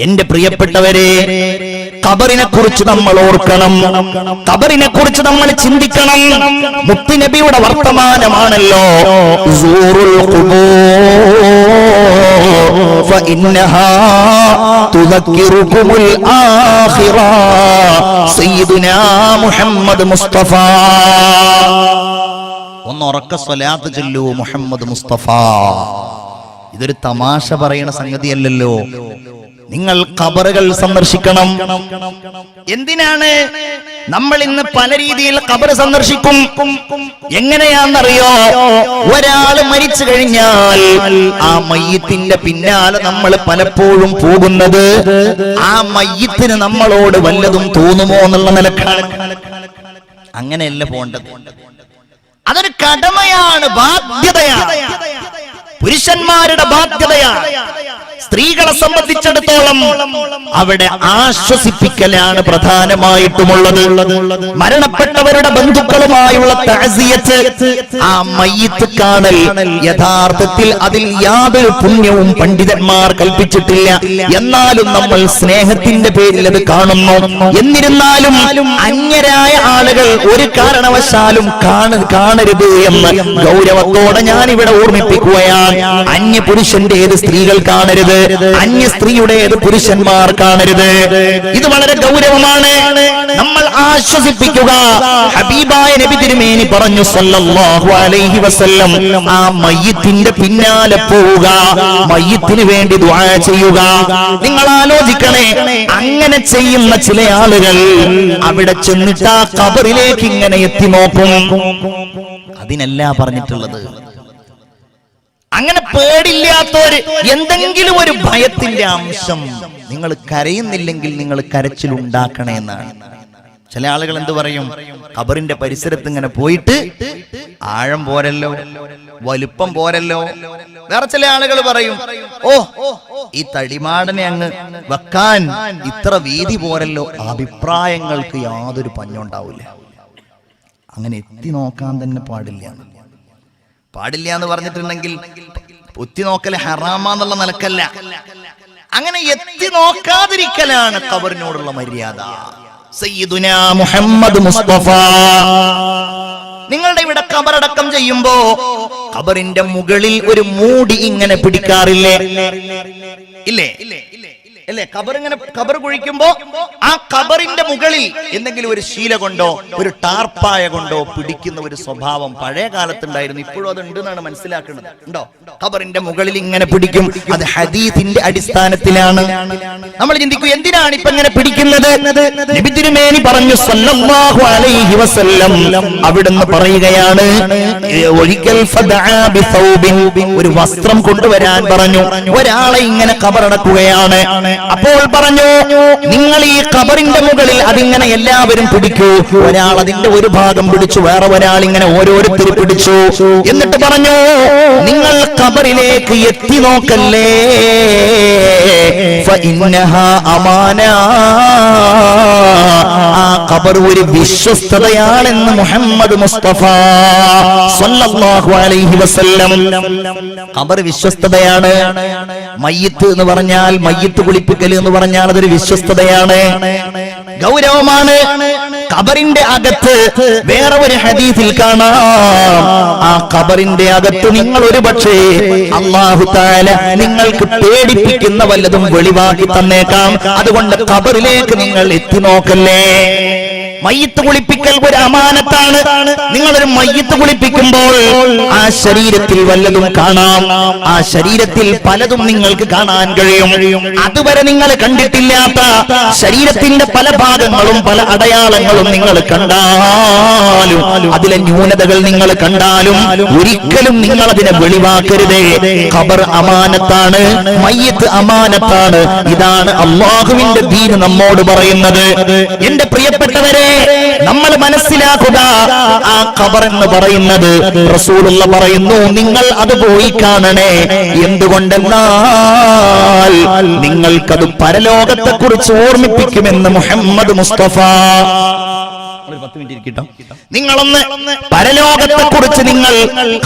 എന്റെ പ്രിയപ്പെട്ടവരെ, ഖബറിനെ കുറിച്ച് നമ്മൾ ഓർക്കണം, ഖബറിനെ കുറിച്ച് നമ്മൾ ചിന്തിക്കണം. മുത്തുനബിയുടെ വർത്തമാനമാണല്ലോ സൂറുൽ ഖുബൂർ ഫഇന്നഹാ തുദക്കിറുകുമുൽ ആഖിറ സയ്യിദുനാ മുഹമ്മദ് മുസ്തഫ. ഒന്ന് ഉറക്ക സ്വലാത്ത് ചൊല്ലൂ മുഹമ്മദ് മുസ്തഫ. ഇതൊരു തമാശ പറയുന്ന സംഗതിയല്ലല്ലോ. നിങ്ങൾ ഖബറുകൾ സന്ദർശിക്കണം. എന്തിനാണ് നമ്മൾ ഇന്ന് പല രീതിയിൽ ഖബർ സന്ദർശിക്കും? എങ്ങനെയാണെന്നറിയോ? ഒരാൾ മരിച്ചു കഴിഞ്ഞാൽ ആ മയ്യിത്തിന്റെ പിന്നാലെ നമ്മൾ പലപ്പോഴും പോകുന്നത് ആ മയ്യിത്തിന് നമ്മളോട് വല്ലതും തോന്നുമോ എന്നുള്ള നിലക്കാണ്. അങ്ങനെയല്ല പോണ്ടത്. അതൊരു കടമയാണ്, ബാധ്യതയാണ്, പുരുഷന്മാരുടെ ബാധ്യതയാണ്. സ്ത്രീകളെ സംബന്ധിച്ചിടത്തോളം അവിടെ ആശ്വസിപ്പിക്കലാണ് പ്രധാനമായിട്ടുമുള്ളത്. മരണപ്പെട്ടവരുടെ ബന്ധുക്കളുമായുള്ള തഅസിയത്ത്, ആ മയ്യിത്ത് കാണൽ, യഥാർത്ഥത്തിൽ അതിൽ യാതൊരു പുണ്യവും പണ്ഡിതന്മാർ കൽപ്പിച്ചിട്ടില്ല. എന്നാലും നമ്മൾ സ്നേഹത്തിന്റെ പേരിൽ അത് കാണുന്നു. എന്നിരുന്നാലും അന്യരായ ആളുകൾ ഒരു കാരണവശാലും കാണരുത് എന്ന് ഗൗരവത്തോടെ ഞാൻ ഇവിടെ ഓർമ്മിപ്പിക്കുകയാണ്. അന്യ പുരുഷന്റേത് സ്ത്രീകൾ കാണരുത്, അന്യ സ്ത്രീയുടേത് പുരുഷന്മാർ കാണരുത്. ഇത് വളരെ ഗൗരവമാണ്. നമ്മൾ ആശ്വസിപ്പിക്കുക. ഹബീബായ നബി തിരുമേനി പറഞ്ഞു സല്ലല്ലാഹു അലൈഹി വസല്ലം, ആ മയ്യിത്തിന്റെ പിന്നാലെ പോവുക, മയ്യിത്തിന് വേണ്ടി ദുആ ചെയ്യുക. നിങ്ങൾ ആലോചിക്കണേ, അങ്ങനെ ചെയ്യുന്ന ചില ആളുകൾ അവിടെ ചെന്നിട്ട് ആ ഖബറിലേക്ക് ഇങ്ങനെ എത്തി നോക്കും. അതിനല്ല പറഞ്ഞിട്ടുള്ളത്. അങ്ങനെ പേടില്ലാത്തവര്, എന്തെങ്കിലും ഒരു ഭയത്തിന്റെ അംശം, നിങ്ങൾ കരയുന്നില്ലെങ്കിൽ നിങ്ങൾ കരച്ചിലുണ്ടാക്കണേ എന്നാണ്. ചില ആളുകൾ എന്ത് പറയും? ഖബറിന്റെ പരിസരത്ത് ഇങ്ങനെ പോയിട്ട് ആഴം പോരല്ലോ, വലുപ്പം പോരല്ലോ. വേറെ ചില ആളുകൾ പറയും, ഓ ഈ തടിമാടനെ അങ്ങ് വെക്കാൻ ഇത്ര വീതി പോരല്ലോ. അഭിപ്രായങ്ങൾക്ക് യാതൊരു പഞ്ഞുണ്ടാവില്ല. അങ്ങനെ എത്തി നോക്കാൻ തന്നെ പാടില്ല. പാടില്ല എന്ന് പറഞ്ഞിട്ടുണ്ടെങ്കിൽ ഒത്തി നോക്കല് ഹറാമാന്നുള്ള നിലക്കല്ല, അങ്ങനെ എത്തി നോക്കാതിരിക്കലാണ് ഖബറിനോടുള്ള മര്യാദ. സയ്യിദുനാ മുഹമ്മദ് മുസ്തഫ. നിങ്ങളുടെ ഇവിടെ ഖബറടക്കം ചെയ്യുമ്പോ ഖബറിന്റെ മുകളിൽ ഒരു മൂടി ഇങ്ങനെ പിടിക്കാറില്ലേ? ഇല്ലേ? അല്ലേ? ഖബർ കുഴിക്കുമ്പോ ആ ഖബറിന്റെ മുകളിൽ എന്തെങ്കിലും ഒരു ശീല കൊണ്ടോ ഒരു ടാർപ്പായ കൊണ്ടോ പിടിക്കുന്ന ഒരു സ്വഭാവം പഴയ കാലത്തുണ്ടായിരുന്നു. ഇപ്പോഴും അത് ഉണ്ടെന്നാണ് മനസ്സിലാക്കുന്നത്. ഉണ്ടോ? ഖബറിന്റെ മുകളിൽ ഇങ്ങനെ പിടിക്കും. അത് ഹദീസിന്റെ അടിസ്ഥാനത്തിലാണ്. നമ്മൾ ചിന്തിക്കും, എന്തിനാണ് ഇപ്പൊ ഇങ്ങനെ പിടിക്കുന്നത്? നബി തിരുമേനി പറഞ്ഞു സല്ലല്ലാഹു അലൈഹി വസല്ലം, അവിടുന്ന് പറയുകയാണ്, ഒരിക്കൽ ഫദഅ ബിസൗബിൻ, ഒരു വസ്ത്രം കൊണ്ടുവരാൻ പറഞ്ഞു. ഒരാളെ ഇങ്ങനെ ഖബറടക്കുകയാണ്. അപ്പോൾ പറഞ്ഞു, നിങ്ങൾ ഈ ഖബറിന്റെ മുകളിൽ അതിങ്ങനെ എല്ലാവരും പിടിക്കൂ. ഒരാൾ അതിന്റെ ഒരു ഭാഗം പിടിച്ചു, വേറെ ഒരാൾ ഇങ്ങനെ ഓരോരുത്തർ പിടിച്ചു. എന്നിട്ട് പറഞ്ഞു, നിങ്ങൾ ഖബറിലേക്ക് എത്തി നോക്കല്ലേ, ഫഇന്നഹാ അമാന. ആ ഖബർ ഒരു വിശ്വസ്തതയാണെന്ന് മുഹമ്മദ് മുസ്തഫ സല്ലല്ലാഹു അലൈഹി വസല്ലം. ഖബർ വിശ്വസ്തതയാണ്. മയ്യിത്ത് എന്ന് പറഞ്ഞാൽ, മയ്യിത്ത് കുളിപ്പിക്കൽ എന്ന് പറഞ്ഞാൽ അതൊരു വിശ്വസ്തതയാണ്, ഗൗരവമാണ്. ഖബറിന്റെ അകത്ത് വേറെ ഒരു ഹദീസിൽ കാണാം, ആ ഖബറിന്റെ അകത്ത് നിങ്ങൾ ഒരു പക്ഷേ അല്ലാഹു തആല നിങ്ങൾക്ക് പേടിപ്പിക്കുന്ന വല്ലതും വെളിവാക്കി തന്നേക്കാം. അതുകൊണ്ട് ഖബറിലേക്ക് നിങ്ങൾ എത്തി നോക്കല്ലേ. മയ്യിത്ത് കുളിപ്പിക്കൽ ഒരു അമാനത്താണ്. നിങ്ങളൊരു മയ്യിത്ത് കുളിപ്പിക്കുമ്പോൾ ആ ശരീരത്തിൽ വല്ലതും കാണാം. ആ ശരീരത്തിൽ പലതും നിങ്ങൾക്ക് കാണാൻ കഴിയും. അതുവരെ നിങ്ങൾ കണ്ടിട്ടില്ലാത്ത ശരീരത്തിന്റെ പല ഭാഗങ്ങളും പല അടയാളങ്ങളും നിങ്ങൾ കണ്ടാലും, അതിലെ ന്യൂനതകൾ നിങ്ങൾ കണ്ടാലും ഒരിക്കലും നിങ്ങൾ അതിനെ വെളിവാക്കരുതേ. ഖബർ അമാനത്താണ്, മയ്യിത്ത് അമാനത്താണ്. ഇതാണ് അല്ലാഹുവിന്റെ ദീൻ നമ്മോട് പറയുന്നത്. എന്റെ പ്രിയപ്പെട്ടവരെ, നമ്മൾ മനസ്സിലാക്കുക, ആ ഖബർ എന്ന് പറയുന്നത് റസൂലുള്ള പറയുന്നു, നിങ്ങൾ അത് പോയി കാണണേ. എന്തുകൊണ്ടെന്നാൽ നിങ്ങൾക്കത് പരലോകത്തെ കുറിച്ച് ഓർമ്മിപ്പിക്കുമെന്ന് മുഹമ്മദ് മുസ്തഫ. 10 മിനിറ്റ് ഇരിക്കട്ടോ. നിങ്ങളൊന്ന് പരലോകത്തെ കുറിച്ച് നിങ്ങൾ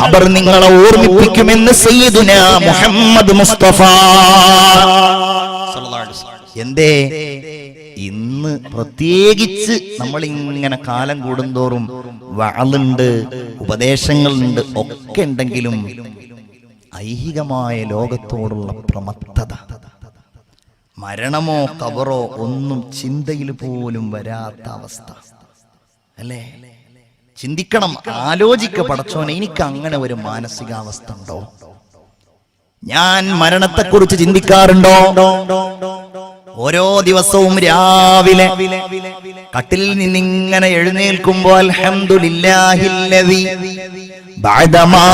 ഖബർ നിങ്ങളെ ഓർമ്മിപ്പിക്കുമെന്ന് സയ്യിദുനാ മുഹമ്മദ് മുസ്തഫ. എന്തേ? ഇന്ന് പ്രത്യേകിച്ച് നമ്മൾ ഇങ്ങനെ കാലം കൂടുന്തോറും വഅളുണ്ട്, ഉപദേശങ്ങളുണ്ട്, ഒക്കെ ഉണ്ടെങ്കിലും ഐഹികമായ ലോകത്തോടുള്ള പ്രമത്തത, മരണമോ ഖബറോ ഒന്നും ചിന്തയിൽ പോലും വരാത്ത അവസ്ഥ അല്ലേ? ചിന്തിക്കണം, ആലോചിക്ക, പടച്ചോനെ എനിക്ക് അങ്ങനെ ഒരു മാനസികാവസ്ഥ ഉണ്ടോ? ഞാൻ മരണത്തെക്കുറിച്ച് ചിന്തിക്കാറുണ്ടോ? ഓരോ ദിവസവും രാവിലെ കട്ടിലിൽ നിന്നിങ്ങനെ എഴുന്നേൽക്കുമ്പോൾ അൽഹംദുലില്ലാഹില്ലദി ബഅദമാ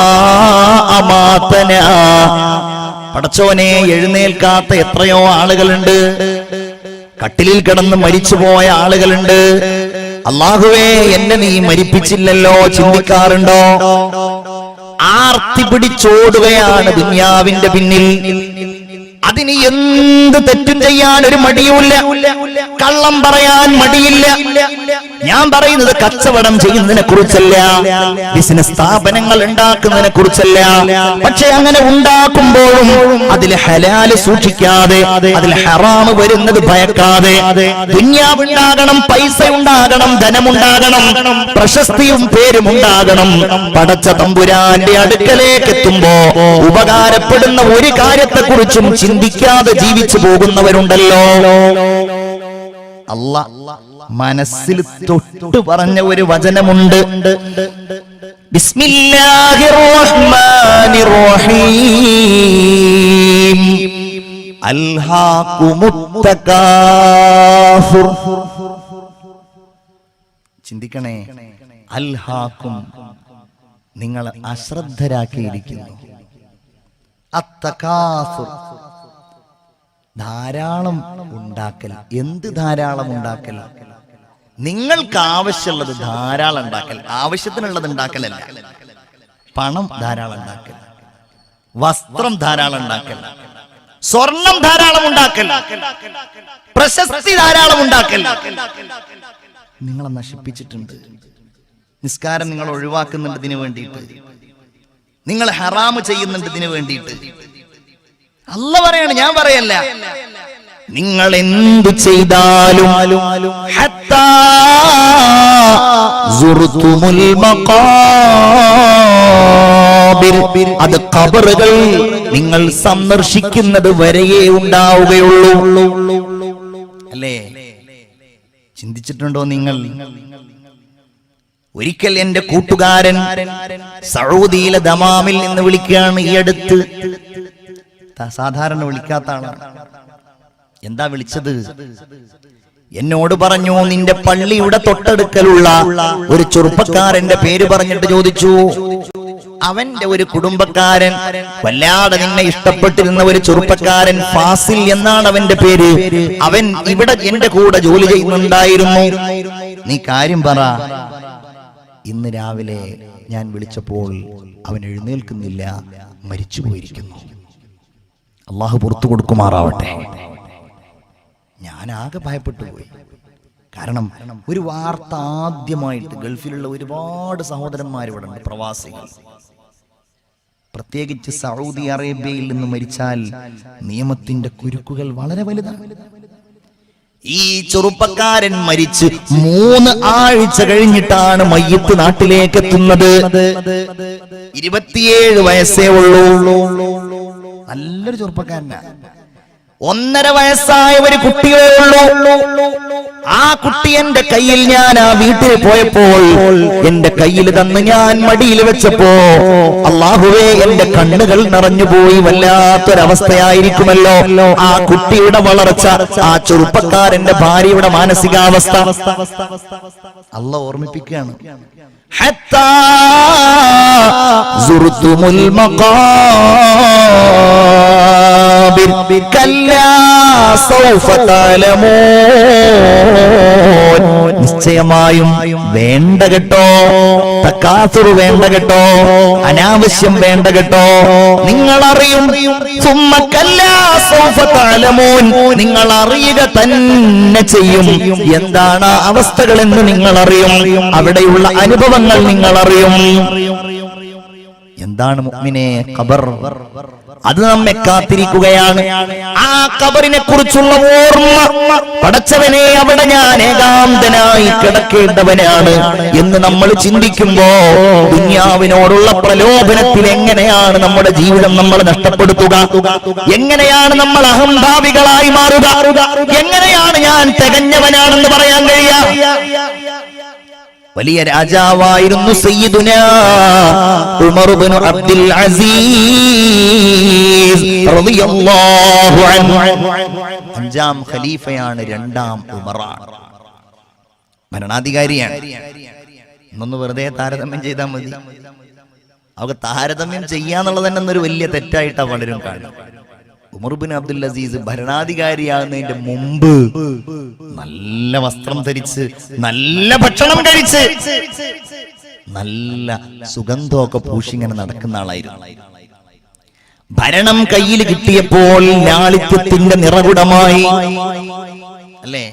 അമാതനാ, പടച്ചോനെ എഴുന്നേൽക്കാത്ത എത്രയോ ആളുകളുണ്ട്, കട്ടിലിൽ കിടന്ന് മരിച്ചുപോയ ആളുകളുണ്ട്. അല്ലാഹുവേ എന്നെ നീ മരിപ്പിച്ചില്ലല്ലോ ചിന്തിക്കാറുണ്ടോ? ആർത്തി പിടിച്ചോടുകയാണ് ദുനിയാവിന്റെ പിന്നിൽ. അതിന് എന്ത് തെറ്റും ചെയ്യാൻ ഒരു മടിയുമില്ല, കള്ളം പറയാൻ മടിയില്ല. ഞാൻ പറയുന്നത് കച്ചവടം ചെയ്യുന്നതിനെ കുറിച്ചല്ല, ബിസിനസ് സ്ഥാപനങ്ങൾ ഉണ്ടാക്കുന്നതിനെ കുറിച്ചല്ല. പക്ഷെ അങ്ങനെ ഉണ്ടാക്കുമ്പോഴും അതിൽ ഹലാല് സൂക്ഷിക്കാതെ, അതിൽ ഹറാമ് വരുന്നത് ഭയക്കാതെ, ദുനിയാവുണ്ടാകണം, പൈസ ഉണ്ടാകണം, ധനമുണ്ടാകണം, പ്രശസ്തിയും പേരും ഉണ്ടാകണം. പടച്ച തമ്പുരാന്റെ അടുക്കലേക്ക് എത്തുമ്പോ ഉപകാരപ്പെടുന്ന ഒരു കാര്യത്തെക്കുറിച്ചും ചിന്തിക്കാതെ ജീവിച്ചു പോകുന്നവരുണ്ടല്ലോ. അല്ലാഹ് മനസ്സിൽ തൊട്ടു പറഞ്ഞ ഒരു വചനമുണ്ട്, ബിസ്മില്ലാഹിർ റഹ്മാനിർ റഹീം, അൽഹാകുമുത് തകാസുർ. ചിന്തിക്കണേ, അൽഹാക്കും നിങ്ങൾ അശ്രദ്ധരാക്കിയിരിക്കുന്നു. അത്തകാസുർ ധാരാളം ഉണ്ടാക്കൽ. എന്ത് ധാരാളം ഉണ്ടാക്കൽ? നിങ്ങൾക്ക് ആവശ്യമുള്ളത് ധാരാളം ഉണ്ടാക്കൽ, ആവശ്യത്തിനുള്ളത് ഉണ്ടാക്കലല്ല. പണം ധാരാളം ഉണ്ടാക്കൽ, വസ്ത്രം ധാരാളം ഉണ്ടാക്കൽ, സ്വർണം ധാരാളം ഉണ്ടാക്കൽ, പ്രശസ്തി ധാരാളം ഉണ്ടാക്കൽ നിങ്ങളെ നശിപ്പിച്ചിട്ടുണ്ട്. നിസ്കാരം നിങ്ങൾ ഒഴിവാക്കുന്നുണ്ട് ഇതിനു വേണ്ടിയിട്ട്, നിങ്ങൾ ഹറാമ് ചെയ്യുന്നുണ്ട് ഇതിനു വേണ്ടിയിട്ട്. അല്ലാഹ് പറയാണ്, ഞാൻ പറയല്ല. നിങ്ങൾ എന്തു ചെയ്താലും ഹത്താ സുർതുമുൽ മഖാബിർ, അത് ഖബറുകൾ നിങ്ങൾ സന്ദർശിക്കുന്നത് വരെയേ ഉണ്ടാവുകയുള്ളൂ. അല്ലേ? ചിന്തിച്ചിട്ടുണ്ടോ നിങ്ങൾ? ഒരിക്കൽ എന്റെ കൂട്ടുകാരൻ സൗദിയിലെ ദമാമിൽ നിന്ന് വിളിക്കുകയാണ്. ഈ അടുത്ത് സാധാരണ വിളിക്കാത്ത ആളാണ്. എന്താ വിളിച്ചത്? എന്നോട് പറഞ്ഞു, നിന്റെ പള്ളിയുടെ തൊട്ടടുക്കലുള്ള ഒരു ചെറുപ്പക്കാരന്റെ പേര് പറഞ്ഞിട്ട് ചോദിച്ചു. അവന്റെ ഒരു കുടുംബക്കാരൻ, വല്ലാതെ നിന്നെ ഇഷ്ടപ്പെട്ടിരുന്ന ഒരു ചെറുപ്പക്കാരൻ, ഫാസിൽ എന്നാണ് അവന്റെ പേര്. അവൻ ഇവിടെ എന്റെ കൂടെ ജോലി ചെയ്യുന്നുണ്ടായിരുന്നു. നീ കാര്യം പറ. ഇന്ന് രാവിലെ ഞാൻ വിളിച്ചപ്പോൾ അവൻ എഴുന്നേൽക്കുന്നില്ല, മരിച്ചു പോയിരിക്കുന്നു. അള്ളാഹു പുറത്തു കൊടുക്കുമാറാവട്ടെ. ഞാൻ ആകെ ഭയപ്പെട്ടു പോയി. കാരണം ഒരു വാർത്ത ആദ്യമായിട്ട്, ഗൾഫിലുള്ള ഒരുപാട് സഹോദരന്മാരിവിടെ ഉണ്ട്, പ്രവാസികൾ. പ്രത്യേകിച്ച് സൗദി അറേബ്യയിൽ നിന്ന് മരിച്ചാൽ നിയമത്തിന്റെ കുരുക്കുകൾ വളരെ വലുതാണ്. ഈ ചെറുപ്പക്കാരൻ മരിച്ച് 3 ആഴ്ച കഴിഞ്ഞിട്ടാണ് മയ്യിത്ത് നാട്ടിലേക്ക് എത്തുന്നത്. 27 വയസ്സേ ഉള്ളൂ. നല്ലൊരു ചെറുപ്പക്കാരനാണ്. 1.5 വയസ്സായ ഒരു കുട്ടിയേ ഉള്ളൂ. ആ കുട്ടി എന്റെ കയ്യിൽ, ഞാൻ ആ വീട്ടിൽ പോയപ്പോൾ എന്റെ കയ്യിൽ തന്ന് ഞാൻ മടിയിൽ വെച്ചപ്പോ അല്ലാഹുവേ എന്റെ കണ്ണുകൾ നിറഞ്ഞുപോയി. വല്ലാത്തൊരവസ്ഥയായിരിക്കുമല്ലോ ആ കുട്ടിയുടെ വളർച്ച, ആ ചെറുപ്പക്കാരന്റെ ഭാര്യയുടെ മാനസികാവസ്ഥ. അല്ലാഹു ഓർമ്മിപ്പിക്കുകയാണ്, ഹത്താ സുർതുമുൽ മഖാബിർ കല്ലാ സൗഫ തഅലമൂൻ. നിശ്ചയമായും വേണ്ട കേട്ടോ, തകാസുർ വേണ്ട കേട്ടോ, അനാവശ്യം വേണ്ട കേട്ടോ. നിങ്ങൾ അറിയും, സുമ്മ കല്ലാ സൗഫ തഅലമൂൻ, നിങ്ങൾ അറിയുക തന്നെ ചെയ്യും. എന്താണ് അവസ്ഥകളെന്ന് നിങ്ങൾ അറിയും, അവിടെയുള്ള അനുഭവങ്ങൾ നിങ്ങൾ അറിയും. എന്താണ് മുഅ്മിനേ ഖബർ? അത് നമ്മെ കാത്തിരിക്കുകയാണ്. ആ ഖബറിനെ കുറിച്ചുള്ള ഓർമ്മ, പടച്ചവനെ അവിടെ ഞാൻ ഏകാന്തനായി കിടക്കേണ്ടവനാണ് എന്ന് നമ്മൾ ചിന്തിക്കുമ്പോ ദുനിയാവിനോടുള്ള പ്രലോഭനത്തിൽ എങ്ങനെയാണ് നമ്മുടെ ജീവിതം നമ്മൾ നഷ്ടപ്പെടുത്തുക? എങ്ങനെയാണ് നമ്മൾ അഹംഭാവികളായി മാറുക? എങ്ങനെയാണ് ഞാൻ തികഞ്ഞവനാണെന്ന് പറയാൻ കഴിയുക? വലിയ രാജാവായിരുന്നു സയ്യിദുനാ ഉമർ ഇബ്നു അബ്ദുൽ അസീസ് റളിയല്ലാഹു അൻഹു. അഞ്ചാം ഖലീഫയാണ്, രണ്ടാം ഉമറാണ്, ഭരണാധികാരിയാണ്. ഒന്നൊന്ന് വെറുതെ താരതമ്യം ചെയ്താൽ മതി. അവർക്ക് താരതമ്യം ചെയ്യാന്നുള്ളത് തന്നെ ഒരു വലിയ തെറ്റായിട്ടാണ് പലരും കാണുന്നത്. ഉമർ ഇബ്നു അബ്ദുൽ അസീസ് ഭരണാധികാരിയാകുന്നതിന്റെ മുമ്പ് നല്ല വസ്ത്രം ധരിച്ച്, നല്ല ഭക്ഷണം കഴിച്ച്, നല്ല സുഗന്ധമൊക്കെ പൂശിങ്ങനെ നടക്കുന്ന ആളായിരുന്നു. ഭരണം കയ്യിൽ കിട്ടിയപ്പോൾ ലാളിത്യത്തിന്റെ നിറകുടമായി. അല്ലേ?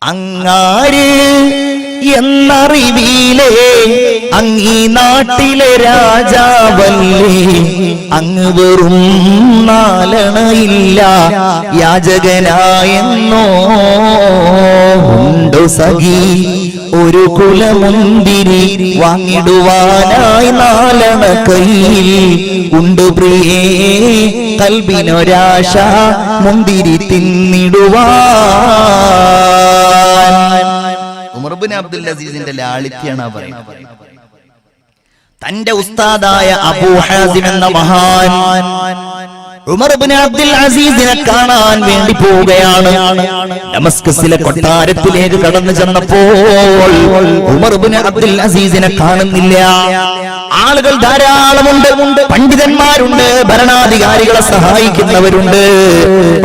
അങ്ങാര് എന്നറിവിലേ അങ്ങീ നാട്ടിലെ രാജാവല്ലേ, അങ്ങ് വെറും നാലണയില്ല യാചകനായെന്നോ ഉണ്ടോ സഖി ഒരു കുലമുന്തിരി വാങ്ങിടുവാനായി നാലണ കയ്യിൽ ഉണ്ട് പ്രിയേ കൽബിനൊരാശ മുന്തിരി തിന്നിടുവാൻ. ഉമർ ഇബ്നു അബ്ദുൽ അസീസിന്റെ ലാളിത്യാണ് പറയുന്നത്. തന്റെ ഉസ്താദായ അബൂ ഹാസിം എന്ന മഹാൻ ഉമർ ഇബ്നു അബ്ദുൽ അസീസിനെ കാണാൻ വേണ്ടി പോവുകയാണ്. ഡമസ്കസിലെ കൊട്ടാരത്തിലേക്ക് കടന്നു ചെന്നപ്പോൾ ഉമർ ഇബ്നു അബ്ദുൽ അസീസിനെ കാണുന്നില്ല. ആളുകൾ ധാരാളമുണ്ട്, പണ്ഡിതന്മാരുണ്ട്, ഭരണാധികാരികളെ സഹായിക്കുന്നവരുണ്ട്.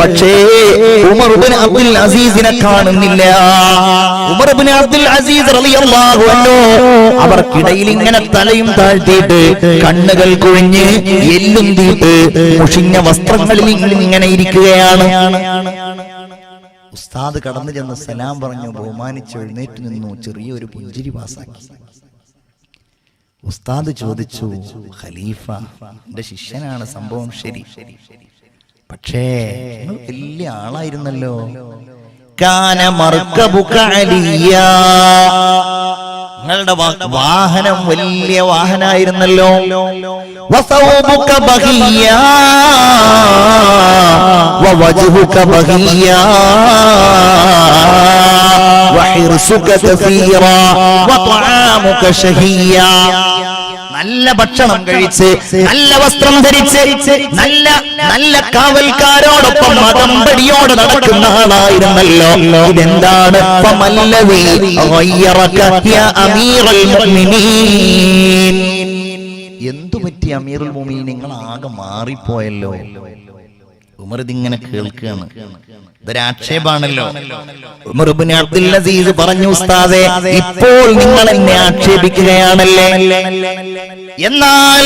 പക്ഷേ ഉമർ ഇബ്നു അബ്ദുൽ അസീസിനെ കാണുന്നില്ല. ഉമർ ഇബ്നു അബ്ദുൽ അസീസ് റളിയല്ലാഹു അൻഹു അവർക്കിടയിൽ ഇങ്ങനെ തലയും താഴ്ത്തിയിട്ട്, കണ്ണുകൾ കുഴിഞ്ഞ്, എല്ലും തീട്ട്, മുഷിഞ്ഞ വസ്ത്രങ്ങളിൽ ഇങ്ങനെ ഇരിക്കുകയാണ്. ഉസ്താദ് കടന്നു ചെന്ന് സലാം പറഞ്ഞു, ബഹുമാനിച്ച് എഴുന്നേറ്റ് നിന്നു, ചെറിയൊരു പുഞ്ചിരി പാസാക്കി. ഉസ്താദ് ചോദിച്ചു, ഖലീഫ, എന്റെ ശിഷ്യനാണ്, സംഭവം ശരി, പക്ഷേ വലിയ ആളായിരുന്നല്ലോ. കാന മർക്കബുക അലിയ, നിങ്ങളുടെ വാഹനം വലിയ വാഹനായിരുന്നല്ലോ. വസൗബുക ബഹിയ വവജ്ഹുക ബഹിയ വഹിർസുക കസീറ വതആമുക ശഹിയ. നല്ല ഭക്ഷണം കഴിച്ച്, നല്ല വസ്ത്രം ധരിച്ച്, നല്ല നല്ല കാവൽക്കാരോടൊപ്പം അകമ്പടിയോടെ നടക്കുന്ന ആളായിരുന്നല്ലോ. ഇതെന്താണ്? എന്തു പറ്റി അമീറുൽ മുഅ്മിനീൻ, നിങ്ങൾ ആകെ മാറിപ്പോയല്ലോ. ഉമർ ഇതിങ്ങനെ കേൾക്കുകയാണ്. ഇതൊരാക്ഷേപാണല്ലോ. ഉമർ ഇബ്നു അബ്ദുൽ അസീസ് പറഞ്ഞു, ഉസ്താദേ, ഇപ്പോൾ നിങ്ങൾ എന്നെ ആക്ഷേപിക്കുകയാണല്ലേ, എന്നാൽ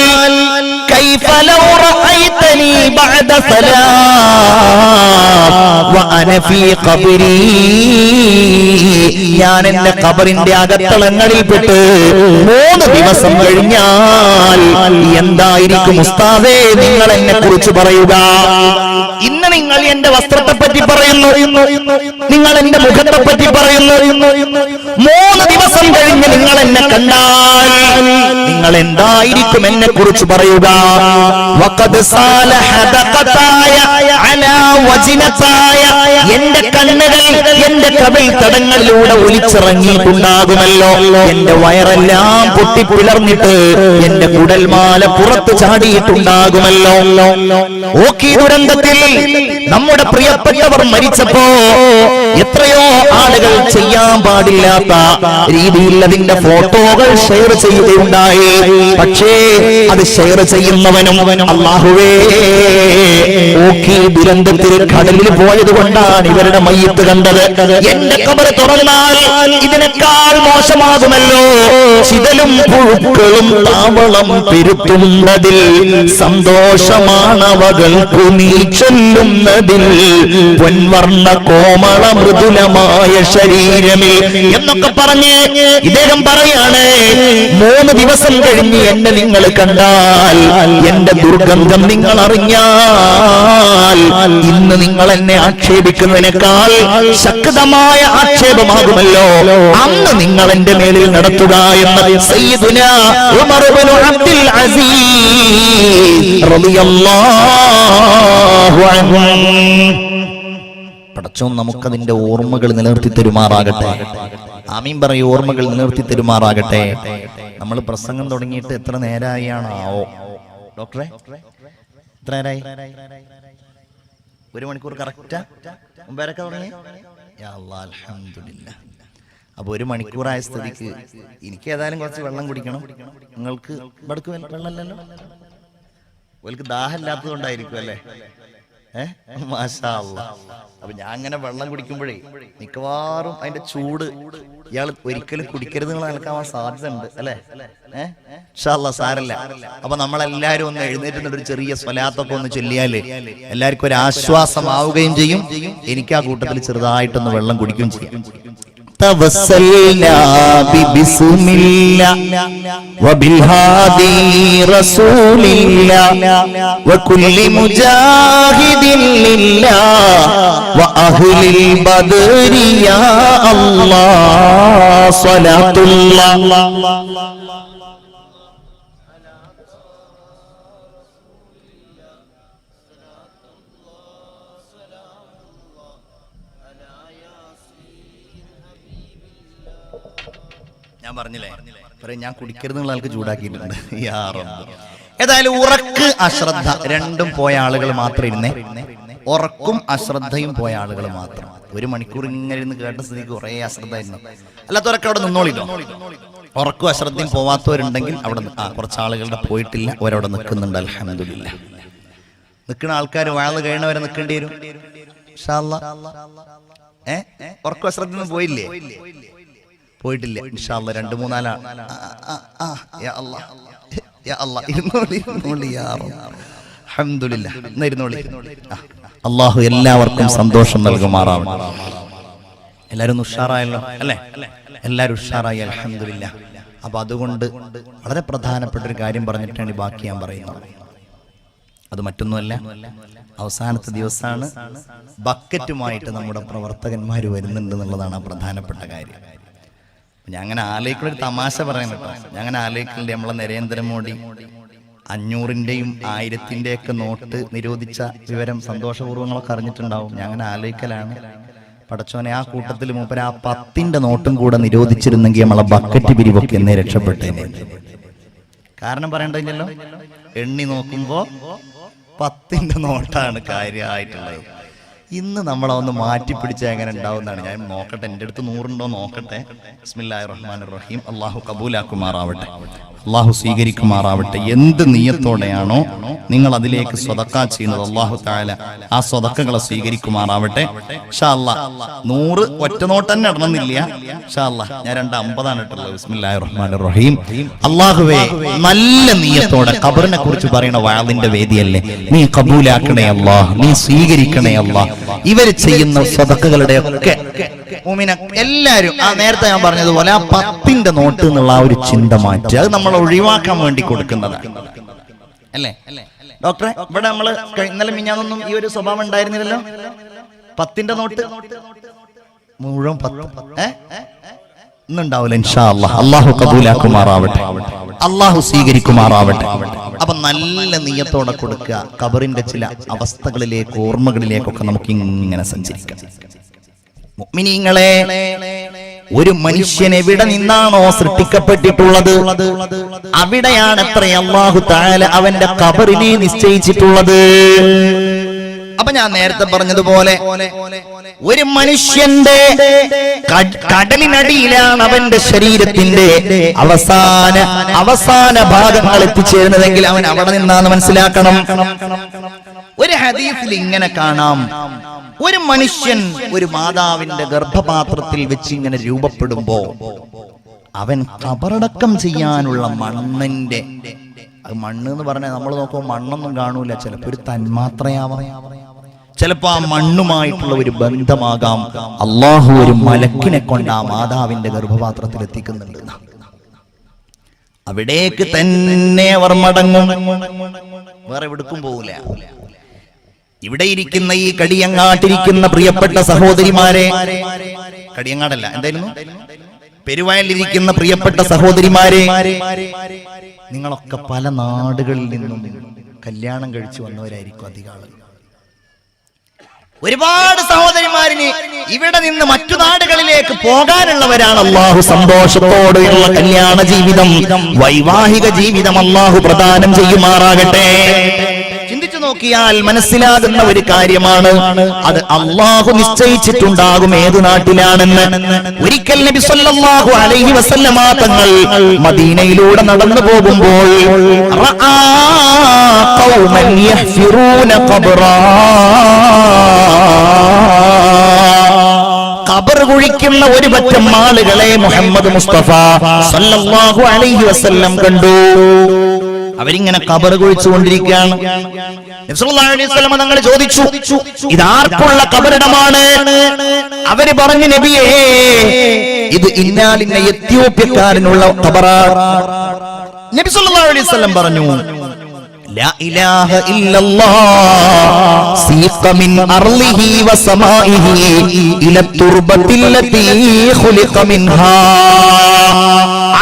കൈഫ ലൗ റഅയ്തനി ബഅദ സലാം വഅന ഫീ ഖബ്രി, ഞാൻ എന്റെ ഖബറിന്റെ അകത്തളങ്ങളിൽപ്പെട്ട് 3 ദിവസം കഴിഞ്ഞാൽ എന്തായിരിക്കും ഉസ്താദേ നിങ്ങൾ എന്നെ കുറിച്ച് പറയുക? ഇന്ന് നിങ്ങൾ എന്റെ വസ്ത്രത്തെ പറ്റി പറയുന്നു, നിങ്ങൾ എന്റെ മുഖത്തെ പറ്റി പറയുന്നു. 3 ദിവസം കഴിഞ്ഞ് നിങ്ങൾ എന്നെ കണ്ടാൽ നിങ്ങൾ എന്തായിരിക്കും എന്നെ കുറിച്ച് പറയുക? വഖദ് സാലഹ ദഖതായ അലാ വജ്നതായ, എന്റെ കണ്ണുകൾ എന്റെ കവിൾ തടങ്ങളിലൂടെ ഒലിച്ചിറങ്ങിയിട്ടുണ്ടാകുമല്ലോ. എന്റെ വയറെല്ലാം പൊട്ടിപ്പിളർന്നിട്ട് എന്റെ കുടൽമാല പുറത്ത് ചാടിയിട്ടുണ്ടാകുമല്ലോ. ഓക്കി ദുരന്തത്തിൽ നമ്മുടെ പ്രിയപ്പെട്ടവർ മരിച്ചപ്പോ എത്രയോ ആളുകൾ ചെയ്യാൻ പാടില്ലാത്ത രീതിയിൽ അതിന്റെ ഫോട്ടോകൾ ഷെയർ ചെയ്യുകയുണ്ടായി. പക്ഷേ അത് ഷെയർ ചെയ്യുന്നവനും അല്ലാഹുവേ, ഓക്കി ദുരന്തത്തിൽ കടലിൽ പോയത് കൊണ്ടാണ് ഇവരുടെ മയ്യത്ത് കണ്ടത്. എന്റെ ഖബർ തുറന്നാൽ ഇതിനേക്കാൾ മോശമാകുമല്ലോ. ചിതലും പുഴുക്കളും താവളം പെരുത്തുന്നതിൽ സന്തോഷമാണവകൾക്കു നീ ചൊല്ലുന്നതിൽ പൊൻവർണ്ണ കോമള മൃദുലമായ ശരീരമേ എന്നൊക്കെ പറഞ്ഞ് ഇദ്ദേഹം പറയാണ്, 3 ദിവസം കഴിഞ്ഞ് എന്നെ നിങ്ങൾ കണ്ടാൽ, എന്റെ ദുർഗന്ധം നിങ്ങൾ അറിഞ്ഞാൽ, ഇന്ന് നിങ്ങൾ എന്നെ ആക്ഷേപിക്കുന്നതിനേക്കാൾ ശക്തമായ ആക്ഷേപമാകുമല്ലോ അന്ന് നിങ്ങൾ എന്റെ മേലിൽ നടത്തുക എന്ന് സയ്യിദുനാ ഉമർ ഇബ്നു അബ്ദുൽ അസീസ് റളിയല്ലാഹു അൻഹു. പടച്ചോൻ നമുക്കതിന്റെ ഓർമ്മകൾ നിലനിർത്തി തരുമാറാകട്ടെ. ആമീൻ പറയൂ. ഓർമ്മകൾ നിലനിർത്തി തരുമാറാകട്ടെ. നമ്മൾ പ്രസംഗം തുടങ്ങിയിട്ട് എത്ര നേരമായാണോ ഡോക്ടറെ? എത്ര നേരമായി? 1 മണിക്കൂർ കറക്റ്റാ? മുമ്പേരൊക്കെ തുടങ്ങി? യാ അല്ലാഹ്, അൽഹംദുലില്ലാഹ്. അപ്പൊ 1 മണിക്കൂറായ സ്ഥിതിക്ക് എനിക്ക് ഏതായാലും കുറച്ച് വെള്ളം കുടിക്കണം. നിങ്ങൾക്ക് ഇവിടക്ക് വെള്ളമല്ലല്ലോ, ഓൽക്ക് ദാഹമില്ലാത്തത് കൊണ്ടായിരിക്കും അല്ലേ? മാഷാ അല്ലാഹ്. അപ്പൊ ഞാൻ അങ്ങനെ വെള്ളം കുടിക്കുമ്പോഴേ മിക്കവാറും അതിന്റെ ചൂട് ഇയാൾ ഒരിക്കലും കുടിക്കരുത് എന്നുള്ള നിലക്കാവാൻ സാധ്യത ഉണ്ട് അല്ലെ? ഇൻഷാ അല്ലാഹ് സാരല്ല. അപ്പൊ നമ്മളെല്ലാരും ഒന്ന് എഴുന്നേറ്റ് ഒരു ചെറിയ സ്വലാത്തൊക്കെ ഒന്ന് ചൊല്ലിയാല് എല്ലാവർക്കും ഒരു ആശ്വാസമാവുകയും ചെയ്യും. എനിക്ക് ആ കൂട്ടത്തിൽ ചെറുതായിട്ടൊന്ന് വെള്ളം കുടിക്കുകയും ചെയ്യും. توسلنا ببسم الله وبالهادي رسول الله وكل مجاهد لله وأهل البدر يا الله صلاة الله ഞാൻ പറഞ്ഞില്ലേ, ഞാൻ കുടിക്കരുതെന്നുള്ള ആൾക്ക് ചൂടാക്കിയിട്ടുണ്ട്. ഏതായാലും ഉറക്ക് അശ്രദ്ധ രണ്ടും പോയ ആളുകൾ മാത്രം ഇരുന്നേ. ഉറക്കും അശ്രദ്ധയും പോയ ആളുകൾ മാത്രം. 1 മണിക്കൂർ ഇങ്ങനെ ഇരുന്ന് കേട്ട സ്ഥിതിക്ക് കുറെ അശ്രദ്ധ ആയിരുന്നു. അല്ലാത്തവരൊക്കെ അവിടെ നിന്നോളില്ലോ. ഉറക്കും അശ്രദ്ധയും പോവാത്തവരുണ്ടെങ്കിൽ അവിടെ കുറച്ച് ആളുകളുടെ പോയിട്ടില്ല, അവരവിടെ നിൽക്കുന്നുണ്ട്. അൽഹംദുലില്ലാഹ്. നിൽക്കുന്ന ആൾക്കാർ വാഴ് കഴിയണവരെ നിൽക്കേണ്ടി വരും ഇൻഷാ അല്ലാഹ്. ഉറക്കും അശ്രദ്ധയൊന്നും പോയില്ലേ? പോയിട്ടില്ല ഇൻഷാ അല്ലാഹ്. 2-3 ആളാണ്. യാ അല്ലാഹ്, യാ അല്ലാഹ്. ഇരുന്നോളി യാ റബ്ബ്. അൽഹംദുലില്ലാഹ്. ഇരുന്നോളി. അല്ലാഹു എല്ലാവർക്കും സന്തോഷം നൽകുമാറാവട്ടെ. എല്ലാവരും ഉഷാറായല്ലോ അല്ലേ? എല്ലാവരും ഉഷാറായി അൽഹംദുലില്ലാഹ്. അപ്പൊ അതുകൊണ്ട് വളരെ പ്രധാനപ്പെട്ട ഒരു കാര്യം പറഞ്ഞിട്ടാണ് ബാക്കി ഞാൻ പറയുന്നത്. അത് മറ്റൊന്നുമല്ല, അവസാനത്തെ ദിവസമാണ്. ബക്കറ്റുമായിട്ട് നമ്മുടെ പ്രവർത്തകന്മാർ വരുന്നുണ്ട് എന്നുള്ളതാണ് ആ പ്രധാനപ്പെട്ട കാര്യം. ഞാൻ അങ്ങനെ ആലോചിക്കുന്ന ഒരു തമാശ പറയാൻ കേട്ടോ. ഞാൻ അങ്ങനെ ആലോചിക്കുന്നുണ്ട്, നമ്മളെ നരേന്ദ്രമോദി 500-ന്റെയും 1000-ന്റെയൊക്കെ നോട്ട് നിരോധിച്ച വിവരം സന്തോഷപൂർവ്വങ്ങളൊക്കെ അറിഞ്ഞിട്ടുണ്ടാവും. ഞാൻ അങ്ങനെ ആലോചിക്കലാണ്, പടച്ചോനെ ആ കൂട്ടത്തിൽ മൂപ്പര് ആ 10-ന്റെ നോട്ടും കൂടെ നിരോധിച്ചിരുന്നെങ്കിൽ നമ്മളെ ബക്കറ്റ് പിരിവൊക്കെ എന്നേ രക്ഷപ്പെട്ടേനെ. കാരണം പറയണ്ടല്ലോ, എണ്ണി നോക്കുമ്പോ 10-ന്റെ നോട്ടാണ് കാര്യമായിട്ടുള്ളത്. ഇന്ന് നമ്മളൊന്ന് മാറ്റിപ്പിടിച്ച എങ്ങനെ ഉണ്ടാവുന്നതാണ്. ഞാൻ നോക്കട്ടെ, എൻ്റെ അടുത്ത് 100 ഉണ്ടോ നോക്കട്ടെ. ബിസ്മില്ലാഹിർ റഹ്മാനിർ റഹീം. അള്ളാഹു കബൂലാക്കുമാറാവട്ടെ, അള്ളാഹു സ്വീകരിക്കുമാറാവട്ടെ. എന്ത് നിയ്യത്തോടെയാണോ നിങ്ങൾ അതിലേക്ക് സ്വതക്ക ചെയ്യുന്നത്, അള്ളാഹു തആല ആ സ്വതക്കകളെ സ്വീകരിക്കുമാറാവട്ടെ. ഇൻഷാ അല്ലാഹ് 100 ഒറ്റ നോട്ട് തന്നെ ഇടണമെന്നില്ല. ഇൻഷാ അല്ലാഹ് ഞാൻ 250 ഇട്ടുള്ളത്. ബിസ്മില്ലാഹിർ റഹ്മാനിർ റഹീം. അള്ളാഹുവേ, നല്ല നിയ്യത്തോടെ ഖബറിനെ കുറിച്ച് പറയുന്ന വഅദിന്റെ വേദിയല്ലേ, നീ കബൂലാക്കണേ അല്ലാഹ്, നീ സ്വീകരിക്കണേ അല്ലാഹ്. ഇവർ ചെയ്യുന്ന സ്വതക്കകളുടെ ഒക്കെ മുഅ്മിന എല്ലാവരും നേരത്തെ ഞാൻ പറഞ്ഞതുപോലെ ആ 10-ന്റെ നോട്ട് എന്നുള്ള ആ ഒരു ചിന്ത മാറ്റി, അത് നമ്മൾ ഒഴിവാക്കാൻ വേണ്ടി കൊടുക്കുന്നതാണ് അല്ലേ ഡോക്ടറെ? ഇവിടെ നമ്മള് ഇന്നലെ മിഞ്ഞാന്നൊന്നും ഈ ഒരു സ്വഭാവം ഉണ്ടായിരുന്നില്ലല്ലോ. 10-ന്റെ നോട്ട് മുഴുവൻ 10 ഇന്നുണ്ടാവില്ല ഇൻഷാ അല്ലാഹ്. അല്ലാഹു കബൂലാക്കുമാറാവട്ടെ, അല്ലാഹു സ്വീകരിക്കുമാറാവട്ടെ. അപ്പൊ നല്ല നിയ്യത്തോടെ കൊടുക്കുക. ഖബറിന്റെ ചില അവസ്ഥകളിലേക്ക്, ഓർമ്മകളിലേക്കൊക്കെ നമുക്ക് ഇങ്ങനെ സഞ്ചരിക്കാം. മുഅ്മിനീങ്ങളെ, ഒരു മനുഷ്യൻ എവിടെ നിന്നാണോ സൃഷ്ടിക്കപ്പെട്ടിട്ടുള്ളത് അവിടെയാണ് അത്രേ അല്ലാഹു തആല അവന്റെ ഖബറിനെ നിശ്ചയിച്ചിട്ടുള്ളത്. അപ്പൊ ഞാൻ നേരത്തെ പറഞ്ഞതുപോലെ ഒരു മനുഷ്യന്റെ കടലിനടിയിലാണ് അവന്റെ ശരീരത്തിന്റെ അവസാന ഭാഗങ്ങൾ എത്തിച്ചേരുന്നതെങ്കിൽ അവൻ അവിടെ നിന്നാണ് മനസ്സിലാക്കണം. ഒരു ഹദീസിൽ ഇങ്ങനെ കാണാം, ഒരു മനുഷ്യൻ ഒരു മാതാവിന്റെ ഗർഭപാത്രത്തിൽ വെച്ച് ഇങ്ങനെ രൂപപ്പെടുമ്പോ അവൻ ഖബറടക്കം ചെയ്യാനുള്ള മണ്ണിന്റെ, അത് മണ്ണ് എന്ന് പറഞ്ഞാൽ നമ്മൾ നോക്കുമ്പോൾ മണ്ണൊന്നും കാണൂല, ചിലപ്പോ ഒരു തന്മാത്രയാവാം, ചിലപ്പോ ആ മണ്ണുമായിട്ടുള്ള ഒരു ബന്ധമാകാം. അള്ളാഹു ഒരു മലക്കിനെ കൊണ്ട് ആ മാതാവിന്റെ ഗർഭപാത്രത്തിൽ എത്തിക്കുന്നുണ്ട്. അവിടേക്ക് തന്നെ അവർ മടങ്ങും, വേറെ എവിടേക്കും പോകൂല. ഇവിടെ ഇരിക്കുന്ന ഈ കടിയങ്ങാട്ടിരിക്കുന്ന പ്രിയപ്പെട്ട സഹോദരിമാരെ, കടിയങ്ങാടല്ല എന്തായിരുന്നു, പെരുവയലിരിക്കുന്ന പ്രിയപ്പെട്ട സഹോദരിമാരെ, നിങ്ങളൊക്കെ പല നാടുകളിൽ നിന്നും കല്യാണം കഴിച്ചു വന്നവരായിരിക്കും അധികം ആളുകൾ. ഒരുപാട് സഹോദരിമാരിന് ഇവിടെ നിന്ന് മറ്റു നാടുകളിലേക്ക് പോകാനുള്ളവരാണ്. അള്ളാഹു സന്തോഷത്തോടെയുള്ള കല്യാണ ജീവിതം, വൈവാഹിക ജീവിതം അള്ളാഹു പ്രദാനം ചെയ്യുമാറാകട്ടെ. ചിന്തിച്ചു നോക്കിയാൽ മനസ്സിലാകുന്ന ഒരു കാര്യമാണ്, അത് അള്ളാഹു നിശ്ചയിച്ചിട്ടുണ്ടാകും ഏതു നാട്ടിലാണെന്ന്. ഒരിക്കൽ നബി സല്ലല്ലാഹു അലൈഹി വസല്ലമ തങ്ങൾ മദീനയിലൂടെ നടന്നു പോകുമ്പോൾ റആ ഖൗമൻ യഹ്ഫിറൂന ഖബ്റാ, ഖബർ കുഴിക്കുന്ന ഒരു പറ്റം ആളുകളെ മുഹമ്മദ് മുസ്തഫ സല്ലല്ലാഹു അലൈഹി വസല്ലം കണ്ടു. അവരിങ്ങനെ ഖബർ കുഴിച്ചുകൊണ്ടിരിക്കുകയാണ്. നബി സല്ലല്ലാഹു അലൈഹി വസല്ലം തങ്ങൾ ചോദിച്ചു, ഇതാർക്കുള്ള ഖബറിടമാണ്? അവര് പറഞ്ഞു, നബിയേ, ഇത് ഇന്നാലിന്ന എത്യോപ്യക്കാരനുള്ള ഖബറാണ്. നബി സല്ലല്ലാഹു അലൈഹി വസല്ലം പറഞ്ഞു, ലാ ഇലാഹ ഇല്ലല്ലാഹ് സീഖ മിൻ അർളിഹി വസമാഇഹി ഇല തുർബത്തില്ലതി ഖുലിഖ മിൻഹാ.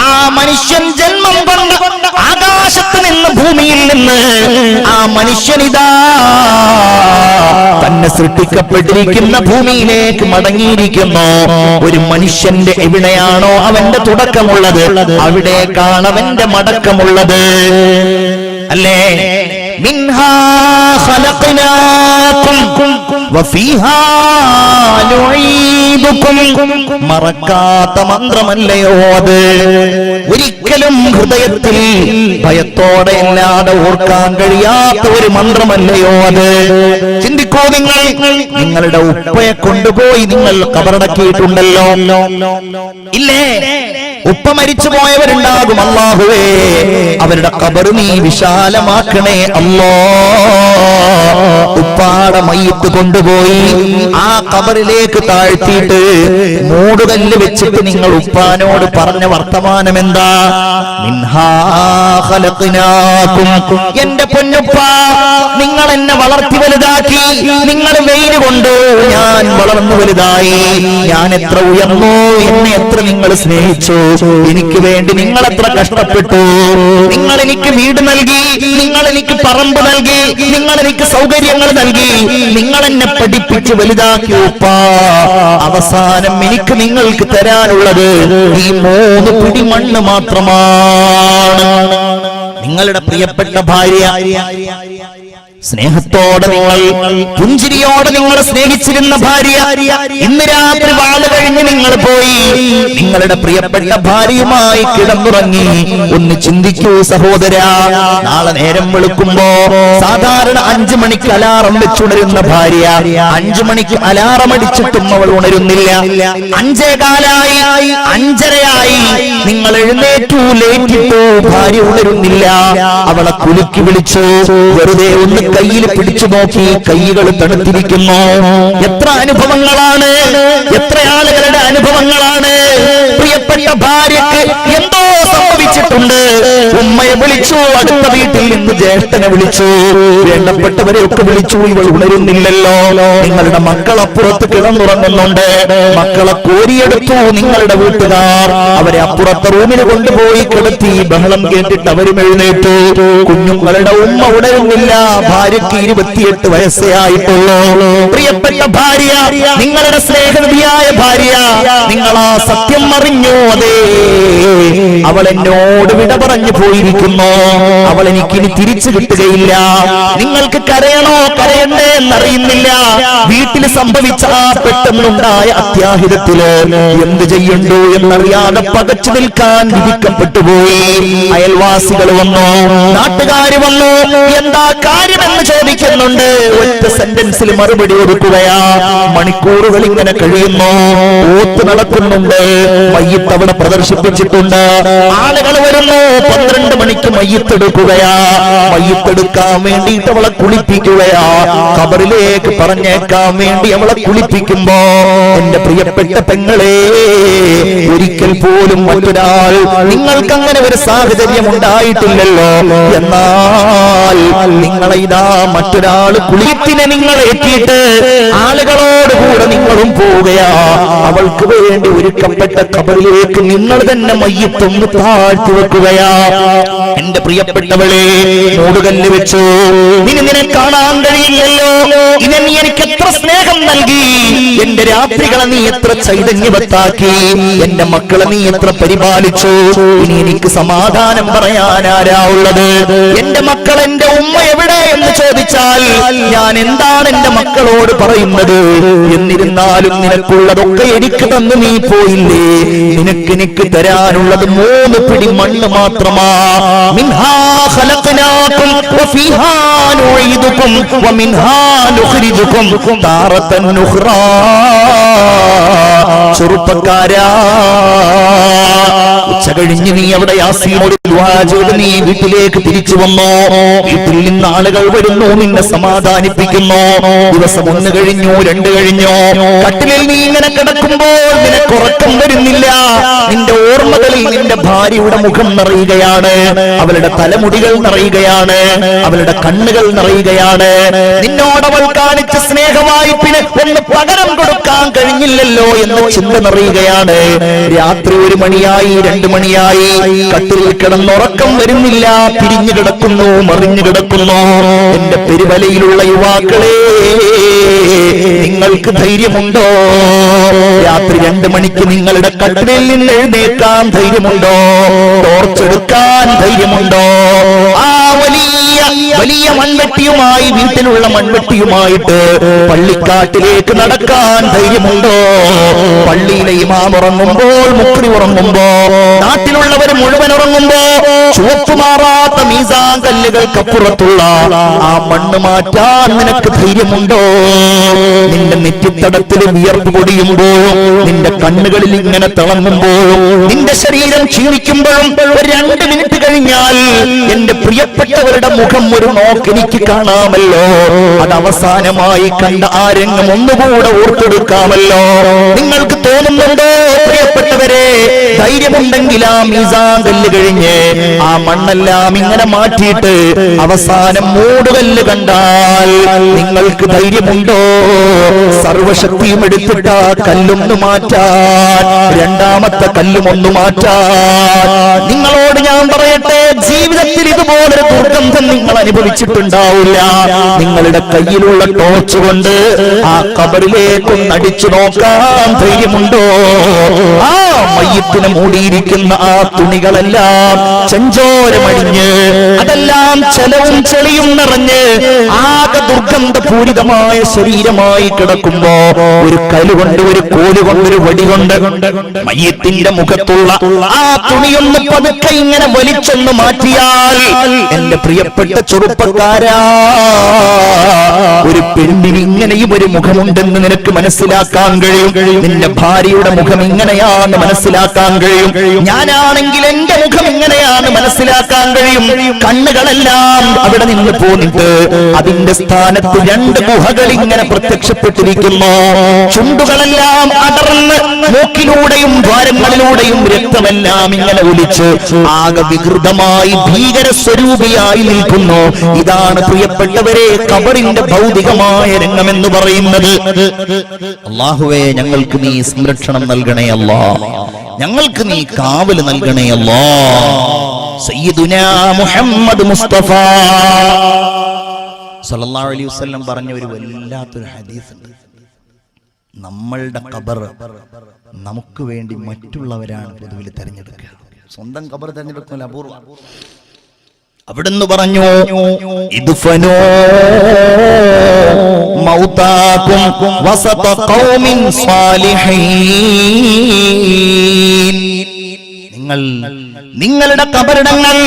ആ മനുഷ്യൻ ജന്മം കൊണ്ട് ആകാശത്ത് നിന്ന്, ഭൂമിയിൽ നിന്ന് ആ മനുഷ്യനിതാ തന്നെ സൃഷ്ടിക്കപ്പെട്ടിരിക്കുന്ന ഭൂമിയിലേക്ക് മടങ്ങിയിരിക്കുന്നു. ഒരു മനുഷ്യന്റെ എവിടെയാണോ അവന്റെ തുടക്കമുള്ളത്, അവിടേക്കാണ് അവന്റെ മടക്കമുള്ളത്. അല്ലേ? മിൻഹാ ഖലഖനാകും വഫീഹാ നുഈദുകും. മറക്കാത്ത മന്ത്രമല്ലയോ അത്? ഒരിക്കലും ഹൃദയത്തിൽ ഭയത്തോടെ അല്ലാതെ ഓർക്കാൻ കഴിയാത്ത ഒരു മന്ത്രമല്ലയോ അത്? ചിന്തിക്കൂ നിങ്ങൾ, നിങ്ങളുടെ ഉപ്പയെ കൊണ്ടുപോയി നിങ്ങൾ ഖബറടക്കിയിട്ടുണ്ടല്ലോ, ഇല്ലേ? ഉപ്പ മരിച്ചു പോയവരുണ്ടാകും. അല്ലാഹുവേ, അവരുടെ ഖബർ നീ വിശാലമാക്കണേ അല്ലാ. ഉപ്പാടെ മയ്യിത്ത് കൊണ്ടുപോയി ആ ഖബറിലേക്ക് താഴ്ത്തിയിട്ട് മൂടുകല്ല് വെച്ചിട്ട് നിങ്ങൾ ഉപ്പാനോട് പറഞ്ഞ വർത്തമാനം എന്താ? മിൻഹാ ഖലഖനാകും. എന്റെ പൊന്നുപ്പ, നിങ്ങൾ എന്നെ വളർത്തി വലുതാക്കി, നിങ്ങൾ വെയില് കൊണ്ട് ഞാൻ വളർന്നു വലുതായി, ഞാൻ എത്ര ഉയർന്നു, എന്നെ എത്ര നിങ്ങൾ സ്നേഹിച്ചു, എനിക്ക് വേണ്ടി നിങ്ങൾ എത്ര കഷ്ടപ്പെട്ടു, നിങ്ങൾ എനിക്ക് വീട് നൽകി, നിങ്ങൾ എനിക്ക് പറമ്പ് നൽകി, നിങ്ങൾ എനിക്ക് സൗകര്യങ്ങൾ നൽകി, നിങ്ങൾ എന്നെ പഠിപ്പിച്ച് വലുതാക്കി ഉപ്പ. അവസാനം എനിക്ക് നിങ്ങൾക്ക് തരാനുള്ളത് ഈ 3 പിടി മണ്ണ് മാത്രമാണ്. നിങ്ങളുടെ പ്രിയപ്പെട്ട ഭാര്യ, സ്നേഹത്തോടെ നിങ്ങൾ, പുഞ്ചിരിയോടെ നിങ്ങൾ സ്നേഹിച്ചിരുന്ന ഭാര്യ, ഇന്ന് രാത്രി വാള് കഴിഞ്ഞ് നിങ്ങൾ പോയി നിങ്ങളുടെ പ്രിയപ്പെട്ട ഭാര്യയുമായി കിടന്നുറങ്ങി. ഒന്ന് ചിന്തിക്കൂ സഹോദര, നാളെ നേരം വെളുക്കുമ്പോ സാധാരണ 5 മണിക്ക് അലാറം വെച്ചുണരുന്ന ഭാര്യ 5 മണിക്ക് അലാറം അടിച്ചിട്ടും അവൾ ഉണരുന്നില്ല. 5:15 5:30 നിങ്ങൾ എഴുന്നേറ്റു, ലേറ്റിട്ടു, ഭാര്യ ഉണരുന്നില്ല. അവളെ കുലുക്കി വിളിച്ചു, വെറുതെ ഒന്ന് കയ്യിൽ പിടിച്ചു നോക്കി, കൈകൾ തണുത്തിരിക്കുന്നു. എത്ര അനുഭവങ്ങളാണ്, എത്ര ആളുകളുടെ അനുഭവങ്ങളാണ്. പ്രിയപ്പെട്ട ഭാര്യക്ക് എന്തോ സംഭവിച്ചിട്ടുണ്ട്. ഉമ്മയെ വിളിച്ചു, അടുത്ത വീട്ടിൽ നിന്ന് ജ്യേഷ്ഠനെ വിളിച്ചു, വേണ്ടപ്പെട്ടവരെ ഒക്കെ വിളിച്ചു, ഇവൾ ഉണരുന്നില്ലല്ലോ. നിങ്ങളുടെ മക്കളപ്പുറത്ത് കിടന്നുറങ്ങുന്നുണ്ട്. മക്കളെ കോരിയെടുത്തു നിങ്ങളുടെ വീട്ടുകാർ, അവരെ അപ്പുറത്തെ റൂമിൽ കൊണ്ടുപോയി കിടത്തി. ബഹളം കേട്ടിട്ട് അവരും എഴുന്നേറ്റു. കുഞ്ഞുങ്ങളുടെ ഉമ്മ ഉണരുന്നില്ല. ഭാര്യയ്ക്ക് 28 വയസ്സേ ആയിട്ടുള്ളൂ. പ്രിയപ്പെട്ട ഭാര്യ, നിങ്ങളുടെ സ്നേഹനിധിയായ ഭാര്യ, നിങ്ങൾ ആ സത്യം അറിഞ്ഞ പറഞ്ഞു, അതേ അവൾ എന്നോട് വിട പറഞ്ഞു പോയിരിക്കുന്നു, അവൾ എനിക്കിനി തിരിച്ചു കിട്ടുകയില്ല. നിങ്ങൾക്ക് കരയണോ കരയണ്ടേ എന്നറിയുന്നില്ല. വീട്ടിൽ സംഭവിച്ച പെട്ടെന്നുണ്ടായ അത്യാഹിതത്തില് എന്ത് ചെയ്യണ്ടോ എന്നറിയാതെ പകച്ചു നിൽക്കാൻ വിധിക്കപ്പെട്ടുപോയി. അയൽവാസികൾ വന്നു, നാട്ടുകാര് വന്നു, എന്താ കാര്യമെന്ന് ചോദിക്കുന്നുണ്ട്. ഒറ്റ സെന്റൻസിൽ മറുപടി കൊടുക്കുകയാ. മണിക്കൂറുകൾ ഇങ്ങനെ കഴിയുന്നു, ഓത്ത് നടക്കുന്നുണ്ട്, മയ്യത്ത് അവിടെ പ്രദർശിപ്പിച്ചിട്ടുണ്ട്, ആളുകൾ വരുന്നു. 12 മണിക്ക് മയ്യത്തെടുക്കുകയാ. മയ്യത്തെടുക്കാൻ വേണ്ടിയിട്ട് അവളെ കുളിപ്പിക്കുകയാ. ഖബറിലേക്ക് പറഞ്ഞേക്കാൻ വേണ്ടി അവളെ കുളിപ്പിക്കുമ്പോ, എന്റെ പ്രിയപ്പെട്ട പെങ്ങളെ, ഒരിക്കൽ പോലും മറ്റൊരാൾ നിങ്ങൾക്ക് അങ്ങനെ ഒരു സാഹചര്യം ഉണ്ടായിട്ടില്ലല്ലോ. എന്നാൽ നിങ്ങളെ ഇതാ മറ്റൊരാൾ കുളിപ്പിനെ നിങ്ങൾ ഏറ്റിയിട്ട് ആളുകളോട് കൂടെ നിങ്ങളും പോവുകയാ. അവൾക്ക് വേണ്ടി ഒരുക്കപ്പെട്ട ഖബറിലേക്ക് നിങ്ങൾ തന്നെ മയ്യത്തൊന്ന് താഴ്ത്തി വെക്കുകയാ. എന്റെ പ്രിയപ്പെട്ടവളെ, മൂടുകല്ല് വെച്ചു, നിന്നെ കാണാൻ കഴിയില്ലല്ലോ, ഇനി നീ എനിക്ക് എത്ര സ്നേഹം നൽകി, എന്റെ രാത്രികളെ നീ എത്ര ചൈതന്യവത്താക്കി, എന്റെ മക്കളെ നീ എത്ര പരിപാലിച്ചു, ഇനി എനിക്ക് സമാധാനം പറയാൻ ആരാ ഉള്ളത്? എന്റെ മക്കൾ, എന്റെ ഉമ്മ എവിടെ എന്ന് ചോദിച്ചാൽ ഞാൻ എന്താണ് എന്റെ മക്കളോട് പറയുന്നത്? എന്നിരുന്നാലും നിനക്കുള്ളതൊക്കെ എനിക്ക് തന്നു നീ പോയില്ലേ. നിനക്ക് തരാനുള്ളത് 3 പിടി മണ്ണ് മാത്രമാ. മിൻഹാ ഖലഖനാകും വഫീഹാ നുഈദുകും വമിൻഹാ നുഖ്രിജുകും താറതൻ ഉഖ്റാ. ചെറുപ്പക്കാരാ, ഉച്ച കഴിഞ്ഞ് നീ അവിടെ യാസീനോട് ദുആ ചെയ്ത് നീ വീട്ടിലേക്ക് തിരിച്ചു വന്നോ. വീട്ടിൽ നിന്ന് ആളുകൾ വരുന്നു, നിന്നെ സമാധാനിപ്പിക്കുന്നു. ദിവസം 1 കഴിഞ്ഞു, 2 കഴിഞ്ഞു. കട്ടിലിൽ നീ ഇങ്ങനെ കിടക്കുമ്പോൾ നിനക്ക് ഉറക്കം വരുന്നില്ല. നിന്റെ ഓർമ്മകളിൽ നിന്റെ ഭാര്യയുടെ മുഖം നിറയുകയാണ്, അവളുടെ തലമുടികൾ നിറയുകയാണ്, അവളുടെ കണ്ണുകൾ നിറയുകയാണ്. നിന്നോടവൾ കാണിച്ച സ്നേഹവായ്പിന് ഒന്ന് പകരം കൊടുക്കാൻ കഴിഞ്ഞില്ലല്ലോ എന്ന ചിന്ത നിറയുകയാണ്. രാത്രി 1 മണിയായി, 2 മണിയായി, കട്ടിലിൽ കിടന്നുറക്കം വരുന്നില്ല. പിരിഞ്ഞു കിടക്കുന്നു, മറിഞ്ഞു കിടക്കുന്നു. എന്റെ പെരുവലയിലുള്ള യുവാക്കളെ, നിങ്ങൾക്ക് ധൈര്യമുണ്ടോ? രാത്രി 2 മണിക്ക് നിങ്ങളുടെ കട്ടിലിൽ നിന്ന് എഴുന്നേക്കാൻ ധൈര്യമുണ്ടോ? ടോർച്ചെടുക്കാൻ ധൈര്യമുണ്ടോ? ആ വലിയ മൺവെട്ടിയുമായി, വീട്ടിലുള്ള മൺവെട്ടിയുമായിട്ട് പള്ളിക്കാട്ടിലേക്ക് നടക്കാൻ ധൈര്യമുണ്ടോ? പള്ളിയിലെ ഇമാം ഉറങ്ങുമ്പോൾ, മുഖ്രി ഉറങ്ങുമ്പോ, നാട്ടിലുള്ളവർ മുഴുവൻ ഉറങ്ങുമ്പോ, ചുവപ്പുമാറാത്ത മീസാൻ കല്ലുകൾക്കപ്പുറത്തുള്ള ആ മണ്ണ് മാറ്റാൻ നിനക്ക് ധൈര്യമുണ്ടോ? നിന്റെ നെറ്റിത്തടത്തിൽ വിയർപ്പ് പൊടിയുമ്പോഴും, നിന്റെ കണ്ണുകളിൽ ഇങ്ങനെ തിളങ്ങുമ്പോഴും, നിന്റെ ശരീരം ക്ഷീണിക്കുമ്പോഴും 2 മിനിറ്റ് കഴിഞ്ഞാൽ എന്റെ പ്രിയപ്പെട്ടവരുടെ മുഖം ഒരു നോക്ക് എനിക്ക് കാണാമല്ലോ. അത് അവസാനമായി കണ്ട ആ രംഗം ഒന്നുകൂടെ ഓർത്തെടുക്കാമല്ലോ. നിങ്ങൾക്ക് തോന്നുന്നുണ്ടോ പ്രിയപ്പെട്ടവരെ? ധൈര്യമുണ്ടെങ്കിൽ ആ മീസാൻ കല്ല് കഴിഞ്ഞ് ആ മണ്ണെല്ലാം ഇങ്ങനെ മാറ്റിയിട്ട് അവസാനം മൂടുകല്ല് കണ്ടാൽ നിങ്ങൾക്ക് ധൈര്യമുണ്ടോ? സർവശക്തിയും എടുത്തിട്ട് ആ കല്ലൊന്ന് മാറ്റാൻ, 2ാമത്തെ കല്ലും ഒന്ന് മാറ്റാൻ. നിങ്ങളോട് ഞാൻ പറയട്ടെ, ജീവിതത്തിൽ ഇതുപോലൊരു ദുർഗന്ധം നിങ്ങൾ അനുഭവിച്ചിട്ടുണ്ടാവില്ല. നിങ്ങളുടെ കയ്യിലുള്ള ടോർച്ച് കൊണ്ട് ആ ഖബറിലേക്കൊന്ന് അടിച്ചു നോക്കാൻ ധൈര്യമുണ്ടോ? ആ മയ്യത്തിനെ മൂടിയിരിക്കുന്ന ആ തുണികളെല്ലാം ചെഞ്ചോരമടിഞ്ഞ്, അതെല്ലാം ചെലവും ചെളിയും നിറഞ്ഞ് ആകെ ദുർഗന്ധപൂരിതമായ ശരീരമായി കിടക്കുമ്പോ ഒരു കലുകൊണ്ട്, ഒരു കോലുകൊണ്ട്, ഒരു വടി കൊണ്ട് മയ്യത്തിന്റെ മുഖത്തുള്ള ആ തുണിയൊന്ന് പതുക്കെ ഇങ്ങനെ വലിച്ചൊന്ന് മാറ്റിയാൽ, എന്റെ പ്രിയപ്പെട്ട ചെറുപ്പക്കാരാ, ഒരു പെണ്ണിന് ഇങ്ങനെയും ഒരു മുഖമുണ്ടെന്ന് നിനക്ക് മനസ്സിലാക്കാൻ കഴിയും. നിന്റെ ഭാര്യയുടെ മുഖം ഇങ്ങനെയാണെന്ന് മനസ്സിലാക്കാൻ കഴിയും. ഞാനാണെങ്കിൽ എന്റെ മുഖം ഇങ്ങനെയാണ് മനസ്സിലാക്കാൻ കഴിയും. കണ്ണുകളെല്ലാം അവിടെ നിന്ന് പോന്നിട്ട് അതിന്റെ സ്ഥാനത്ത് 2 ഗുഹകൾ ഇങ്ങനെ പ്രത്യക്ഷപ്പെട്ടിരിക്കുന്നു. ചുണ്ടുകളെല്ലാം അടർന്ന് മൂക്കിലൂടെയും ദ്വാരങ്ങളിലൂടെയും രക്തമെല്ലാം ഇങ്ങനെ ഒലിച്ച് ആകെ വികൃതമായി ഭീകര സ്വരൂപിയായി നിൽക്കുന്നു. ഇതാണ് പ്രിയപ്പെട്ടവരെ ഖബറിന്റെ ഭൗതികമായ രംഗമെന്ന് പറയുന്നത്. അല്ലാഹുവേ, ഞങ്ങൾക്ക് നീ സംരക്ഷണം നൽകണേ അല്ലാ, ഞങ്ങൾക്ക് നീ കാവൽ നൽകണേ അല്ലാ. സയ്യിദുനാ മുഹമ്മദ് മുസ്തഫ സല്ലല്ലാഹു അലൈഹി വസല്ലം പറഞ്ഞ ഒരു വല്ലാത്തൊരു ഹദീസ് ഉണ്ട്. നമ്മളുടെ ഖബർ നമുക്ക് വേണ്ടി മറ്റുള്ളവരാണ് പൊതുവിൽ തെരഞ്ഞെടുക്കുക. സ്വന്തം ഖബർ തെരഞ്ഞെടുക്കുന്ന അപൂർവം. അവിടുന്ന് പറഞ്ഞു, ഇദ്ഫനൂ മൗതാകും വസത ഖൗമിൻ സാലിഹീൻ. നിങ്ങളുടെ ഖബറിടങ്ങൾ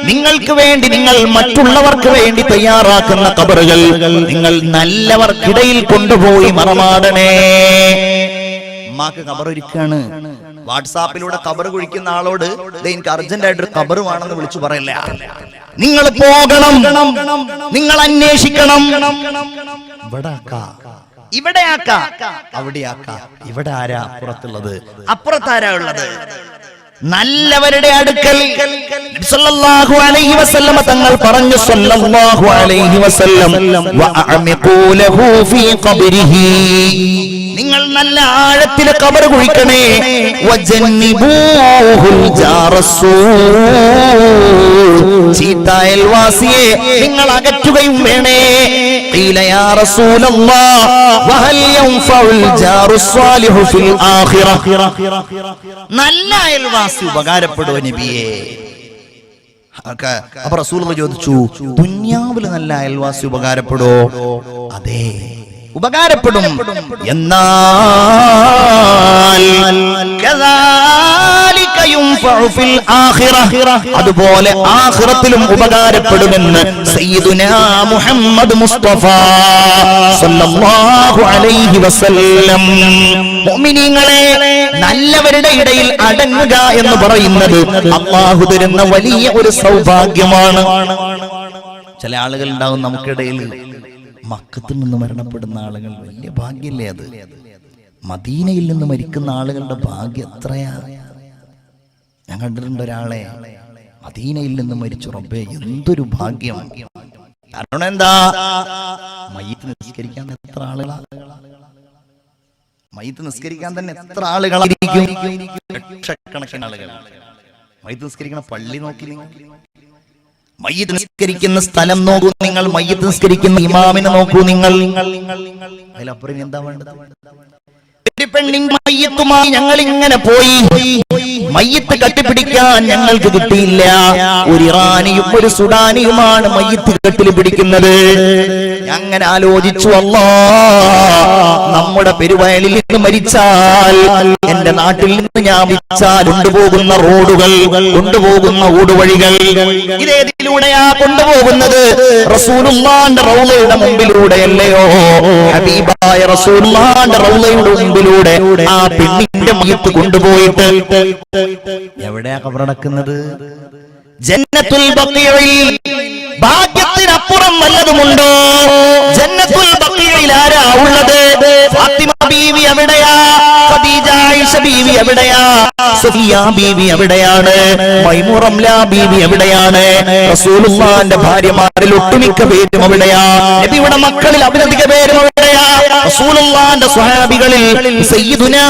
നിങ്ങൾക്ക് വേണ്ടി, നിങ്ങൾ മറ്റുള്ളവർക്ക് വേണ്ടി തയ്യാറാക്കുന്ന ഖബറുകൾ നിങ്ങൾ നല്ലവർക്കിടയിൽ കൊണ്ടുപോയി മറമാടണേ. അമ്മാക്ക് ഖബറൊരുക്കാണ്. വാട്സാപ്പിലൂടെ ഖബർ കുഴിക്കുന്ന ആളോട് എനിക്ക് അർജന്റ് ആയിട്ടൊരു ഖബർ വേണമെന്ന് വിളിച്ചു പറയില്ല. നിങ്ങൾ പോകണം, നിങ്ങൾ അന്വേഷിക്കണം. ഇവിടെ ആരാ അപ്പുറത്തുള്ളത്, അപ്പുറത്താരാ ഉള്ളത്? നല്ലവരുടെ അടുക്കൽ സല്ലല്ലാഹു അലൈഹി വസല്ലം തങ്ങൾ പറഞ്ഞു, സല്ലല്ലാഹു അലൈഹി വസല്ലം വഅഅമിഖൂ ലഹു ഫീ ഖബ്രിഹി, നിങ്ങൾ നല്ല ആഴത്തിൽ ഖബർ കുഴിക്കണേ. വജന്നിബൂഹുൽ ജാറസൂൽ, ചീത്ത അയൽവാസിയെ നിങ്ങൾ അകറ്റുകയും വേണേ. ഖീല യാ റസൂലല്ലാഹ് വഹൽ യൻഫഉൽ ജാറുസ്സാലിഹു ഫിൽ ആഖിറ, നല്ല അയൽവാസി ഉപകാരപ്പെടുവോ നബിയേ? അപ്പൊ റസൂലുള്ളാഹി ചോദിച്ചു, ദുനിയാവിൽ നല്ല അയൽവാസി ഉപകാരപ്പെടുവോ? അതെ, ഉപകാരപ്പെടും. എന്നാൽ അതുപോലെ ആഖിറത്തിലും ഉപകാരപ്പെടുമെന്ന് സയ്യിദുനാ മുഹമ്മദ് മുസ്തഫ സല്ലല്ലാഹു അലൈഹി വസല്ലം. മുഅ്മിനീങ്ങളെ, നല്ലവരുടെ ഇടയിൽ അടങ്ങുക എന്ന് പറയുന്നത് അല്ലാഹു തരുന്ന വലിയ ഒരു സൗഭാഗ്യമാണ്. ചില ആളുകൾ ഉണ്ടാവും നമുക്കിടയിൽ, മക്കത്തിൽ നിന്ന് മരണപ്പെടുന്ന ആളുകൾ, വലിയ ഭാഗ്യല്ലേ അത്. മദീനയിൽ നിന്ന് മരിക്കുന്ന ആളുകളുടെ ഭാഗ്യം എത്രയാ. ഞാൻ കണ്ടിട്ടുണ്ട് ഒരാളെ മദീനയിൽ നിന്ന് മരിച്ചു. റബ്ബേ, എന്തൊരു ഭാഗ്യം. കാരണം എന്താ? മയ്യിത്ത് നിസ്കരിക്കാൻ എത്ര ആളുകളാ, മയ്യിത്ത് നിസ്കരിക്കാൻ തന്നെ എത്ര ആളുകളായിരിക്കും? ലക്ഷക്കണക്കിന് ആളുകൾ. മയ്യിത്ത് നിസ്കരിക്കണ പള്ളി നോക്കി നിങ്ങൾ, മയ്യിത്ത് നിസ്കരിക്കുന്ന സ്ഥലം നോക്കൂ നിങ്ങൾ, മയ്യിത്ത് നിസ്കരിക്കുന്ന ഇമാമിനെ നോക്കൂ നിങ്ങൾ. അതിലപ്പുറം എന്താ വേണ്ടത്? മയ്യിത്തുമായി ഞങ്ങൾ ഇങ്ങനെ പോയി, മയ്യിത്ത് കെട്ടിപ്പിടിക്കാൻ ഞങ്ങൾക്ക് കിട്ടിയില്ല. ഒരു ഇറാനിയും ഒരു സുഡാനിയുമാണ് മയ്യിത്ത് കെട്ടിൽ പിടിക്കുന്നത്. അങ്ങനെ ആലോചിച്ചു, നമ്മുടെ പെരുവയലിൽ നിന്ന് മരിച്ചാൽ, എന്റെ നാട്ടിൽ നിന്ന് ഞാൻ വിളിച്ചാൽ കൊണ്ടുപോകുന്ന റോഡുകൾ, കൊണ്ടുപോകുന്ന ഊടുവഴികൾ, ഇതേതിലൂടെയാ കൊണ്ടുപോകുന്നത്? റസൂലുള്ളാഹിന്റെ റൗളയുടെ മുമ്പിലൂടെയല്ലയോ? ഹബീബായ റസൂലുള്ളാഹിന്റെ റൗളയുടെ മുമ്പിലൂടെ ആ പെണ്ണിന്റെ മയ്യിത്ത് കൊണ്ടുപോയിട്ട് എവിടെയാ ഖബറടക്കുന്നത്? ജന്നത്തുൽ ബഖീഇൽ. ഭാഗ്യത്തിനപ്പുറം വല്ലതുമുണ്ടോ? ജന്നത്തുൽ ബഖീഇൽ ആരാ ഉള്ളത്? ഫാത്തിമ ബീവി എവിടെയാ? ഖദീജ ആയിഷ ബീവി എവിടെയാ? സഫിയ ബീവി എവിടെയാണ്? മൈമൂന റംല ബീവി എവിടെയാണ്? റസൂലുള്ളാഹിന്റെ ഭാര്യമാരിൽ ഒട്ടുമിക്ക പേരും എവിടെയാ? നബിയുടെ മക്കളിൽ അധിക പേരും എവിടെയാ? റസൂലുള്ളാഹിന്റെ സ്വഹാബികളിൽ സയ്യിദുനാ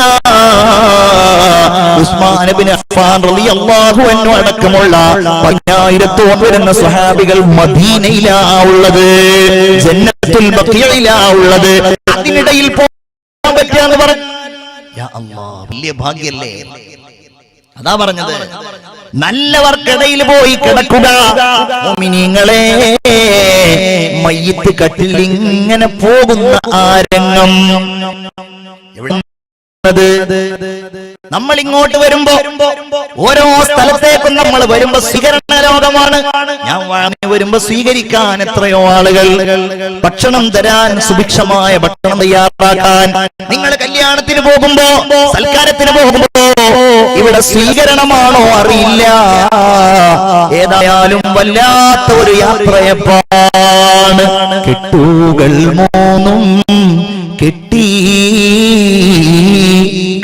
ഉസ്മാൻ ഇബ്നു അഫ്ഫാൻ റളിയല്ലാഹു അൻഹു അടക്കമുള്ള 1000 വരുന്ന സ്വഹാബികൾ മദീനയിലാ ഉള്ളത്, ജന്നത്തുൽ ബഖീഇലാ ഉള്ളത്. അതിനിടയിൽ പോകാൻ പറ്റാന്ന് പറഞ്ഞു. യാ അല്ലാഹ്, വലിയ ഭാഗ്യല്ലേ. അതാ പറഞ്ഞത്, നല്ലവർക്കിടയിൽ പോയി കിടക്കുക. മുഅ്മിനീങ്ങളെ, മയ്യിത്ത് കട്ടിൽ ഇങ്ങനെ പോകുന്ന ആരംഗം എവിടെ? നമ്മൾ ഇങ്ങോട്ട് വരുമ്പോ, ഓരോ സ്ഥലത്തേക്കും നമ്മൾ വരുമ്പോ സ്വീകരണ ലോകമാണ്. ഞാൻ വരുമ്പോ സ്വീകരിക്കാൻ എത്രയോ ആളുകൾ, ഭക്ഷണം തരാൻ, സുഭിക്ഷമായ ഭക്ഷണം തയ്യാറാക്കാൻ. നിങ്ങൾ കല്യാണത്തിന് പോകുമ്പോ, സൽക്കാരത്തിന് പോകുമ്പോ ഇവിടെ സ്വീകരണമാണോ അറിയില്ല. ഏതായാലും വല്ലാത്ത ഒരു യാത്രയപ്പാണ്. കെട്ടുകൾ മൂന്നും കെട്ടി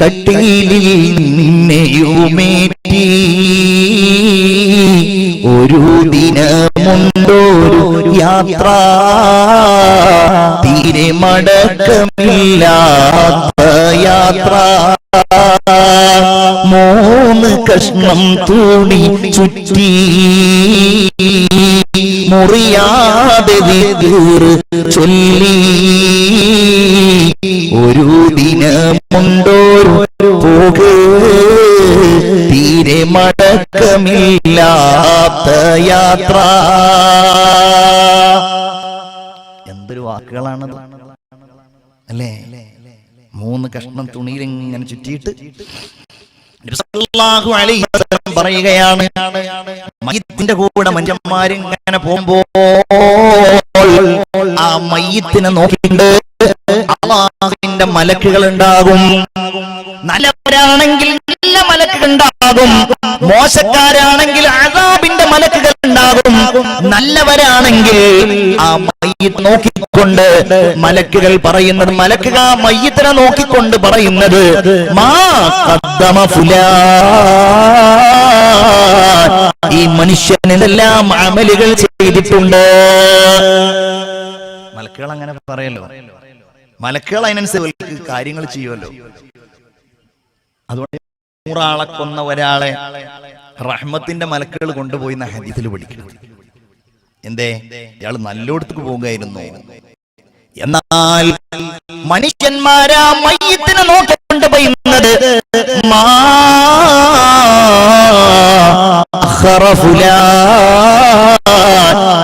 കട്ടിലിൽ നിന്നെയുമേറ്റി, ഒരു ദിനമുണ്ടൊരു യാത്ര, തീരെ മടക്കമില്ലാത്ത യാത്ര. 3 കഷ്ണം തുണി ചുറ്റി, മുറിയാതെ ചൊല്ലി, ഒരു ദിന ദിനമുണ്ടോരു പോകേ തീരെ മടക്കമില്ലാത്ത യാത്ര. എന്തൊരു വാക്കുകളാണത് അല്ലേ? 3 കഷ്ണം തുണിയിൽ ഇങ്ങനെ ചുറ്റിയിട്ട് പറയുകയാണ്, മയ്യിത്തിന്റെ കൂടെ മനുഷ്യന്മാരിങ്ങനെ പോകുമ്പോൾ ആ മയ്യിത്തിനെ നോക്കിയിട്ട് അല്ലാഹുവിന്റെ മലക്കുകൾ ഉണ്ടാകും. നല്ലവരാണെങ്കിൽ നല്ല മലക്കുകൾ ഉണ്ടാകും, മോശക്കാരാണെങ്കിൽ അസാബിന്റെ മലക്കുകൾ ഉണ്ടാകും. നല്ലവരാണെങ്കിൽ ആ മയ്യിത്ത് നോക്കിക്കൊണ്ട് മലക്കുകൾ പറയുന്നത്, മലക്കുകൾ ആ മയ്യിത്തിനെ നോക്കിക്കൊണ്ട് പറയുന്നത്, മാ ഖദ്ദമ ഫുലാൻ, ഈ മനുഷ്യൻ എന്തെല്ലാം അമലുകൾ ചെയ്തിട്ടുണ്ട്. മലക്കുകൾ അങ്ങനെ പറയല്ലോ, മലക്കുകൾ അതിനനുസരിച്ച് കാര്യങ്ങൾ ചെയ്യുമല്ലോ. അതുകൊണ്ട് 100 ആളെ കൊന്ന ഒരാളെ റഹ്മത്തിന്റെ മലക്കുകൾ കൊണ്ടുപോയി എന്ന ഹദീസിൽ പഠിക്കണം. എന്തേ? ഇയാൾ നല്ലോടത്തേക്ക് പോകുകയായിരുന്നു. എന്നാൽ മനുഷ്യന്മാരാ മയ്യിത്തിനെ നോക്കിക്കൊണ്ട് പറയുന്നത്,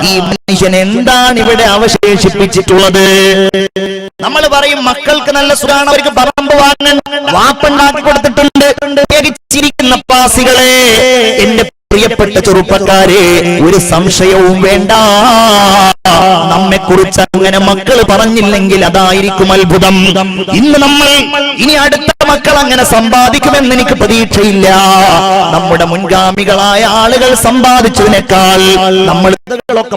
ഈ മനുഷ്യൻ എന്താണ് ഇവിടെ അവശേഷിപ്പിച്ചിട്ടുള്ളത്? നമ്മൾ പറയും മക്കൾക്ക് നല്ല സുഖമാണ്, അവർക്ക് പറമ്പ് വാങ്ങാൻ വാപ്പുണ്ടാക്കി കൊടുത്തിട്ടുണ്ട്. ചിരിക്കുന്ന പാസികളെ, എന്റെ പ്രിയപ്പെട്ട ചെറുപ്പക്കാരെ, ഒരു സംശയവും വേണ്ട. നമ്മെ കുറിച്ച് അങ്ങനെ മക്കൾ പറഞ്ഞില്ലെങ്കിൽ അതായിരിക്കും അത്ഭുതം. ഇനി അടുത്ത മക്കൾ അങ്ങനെ സമ്പാദിക്കുമെന്ന് എനിക്ക് പ്രതീക്ഷയില്ല. നമ്മുടെ മുൻഗാമികളായ ആളുകൾ സമ്പാദിച്ചതിനേക്കാൾ നമ്മൾ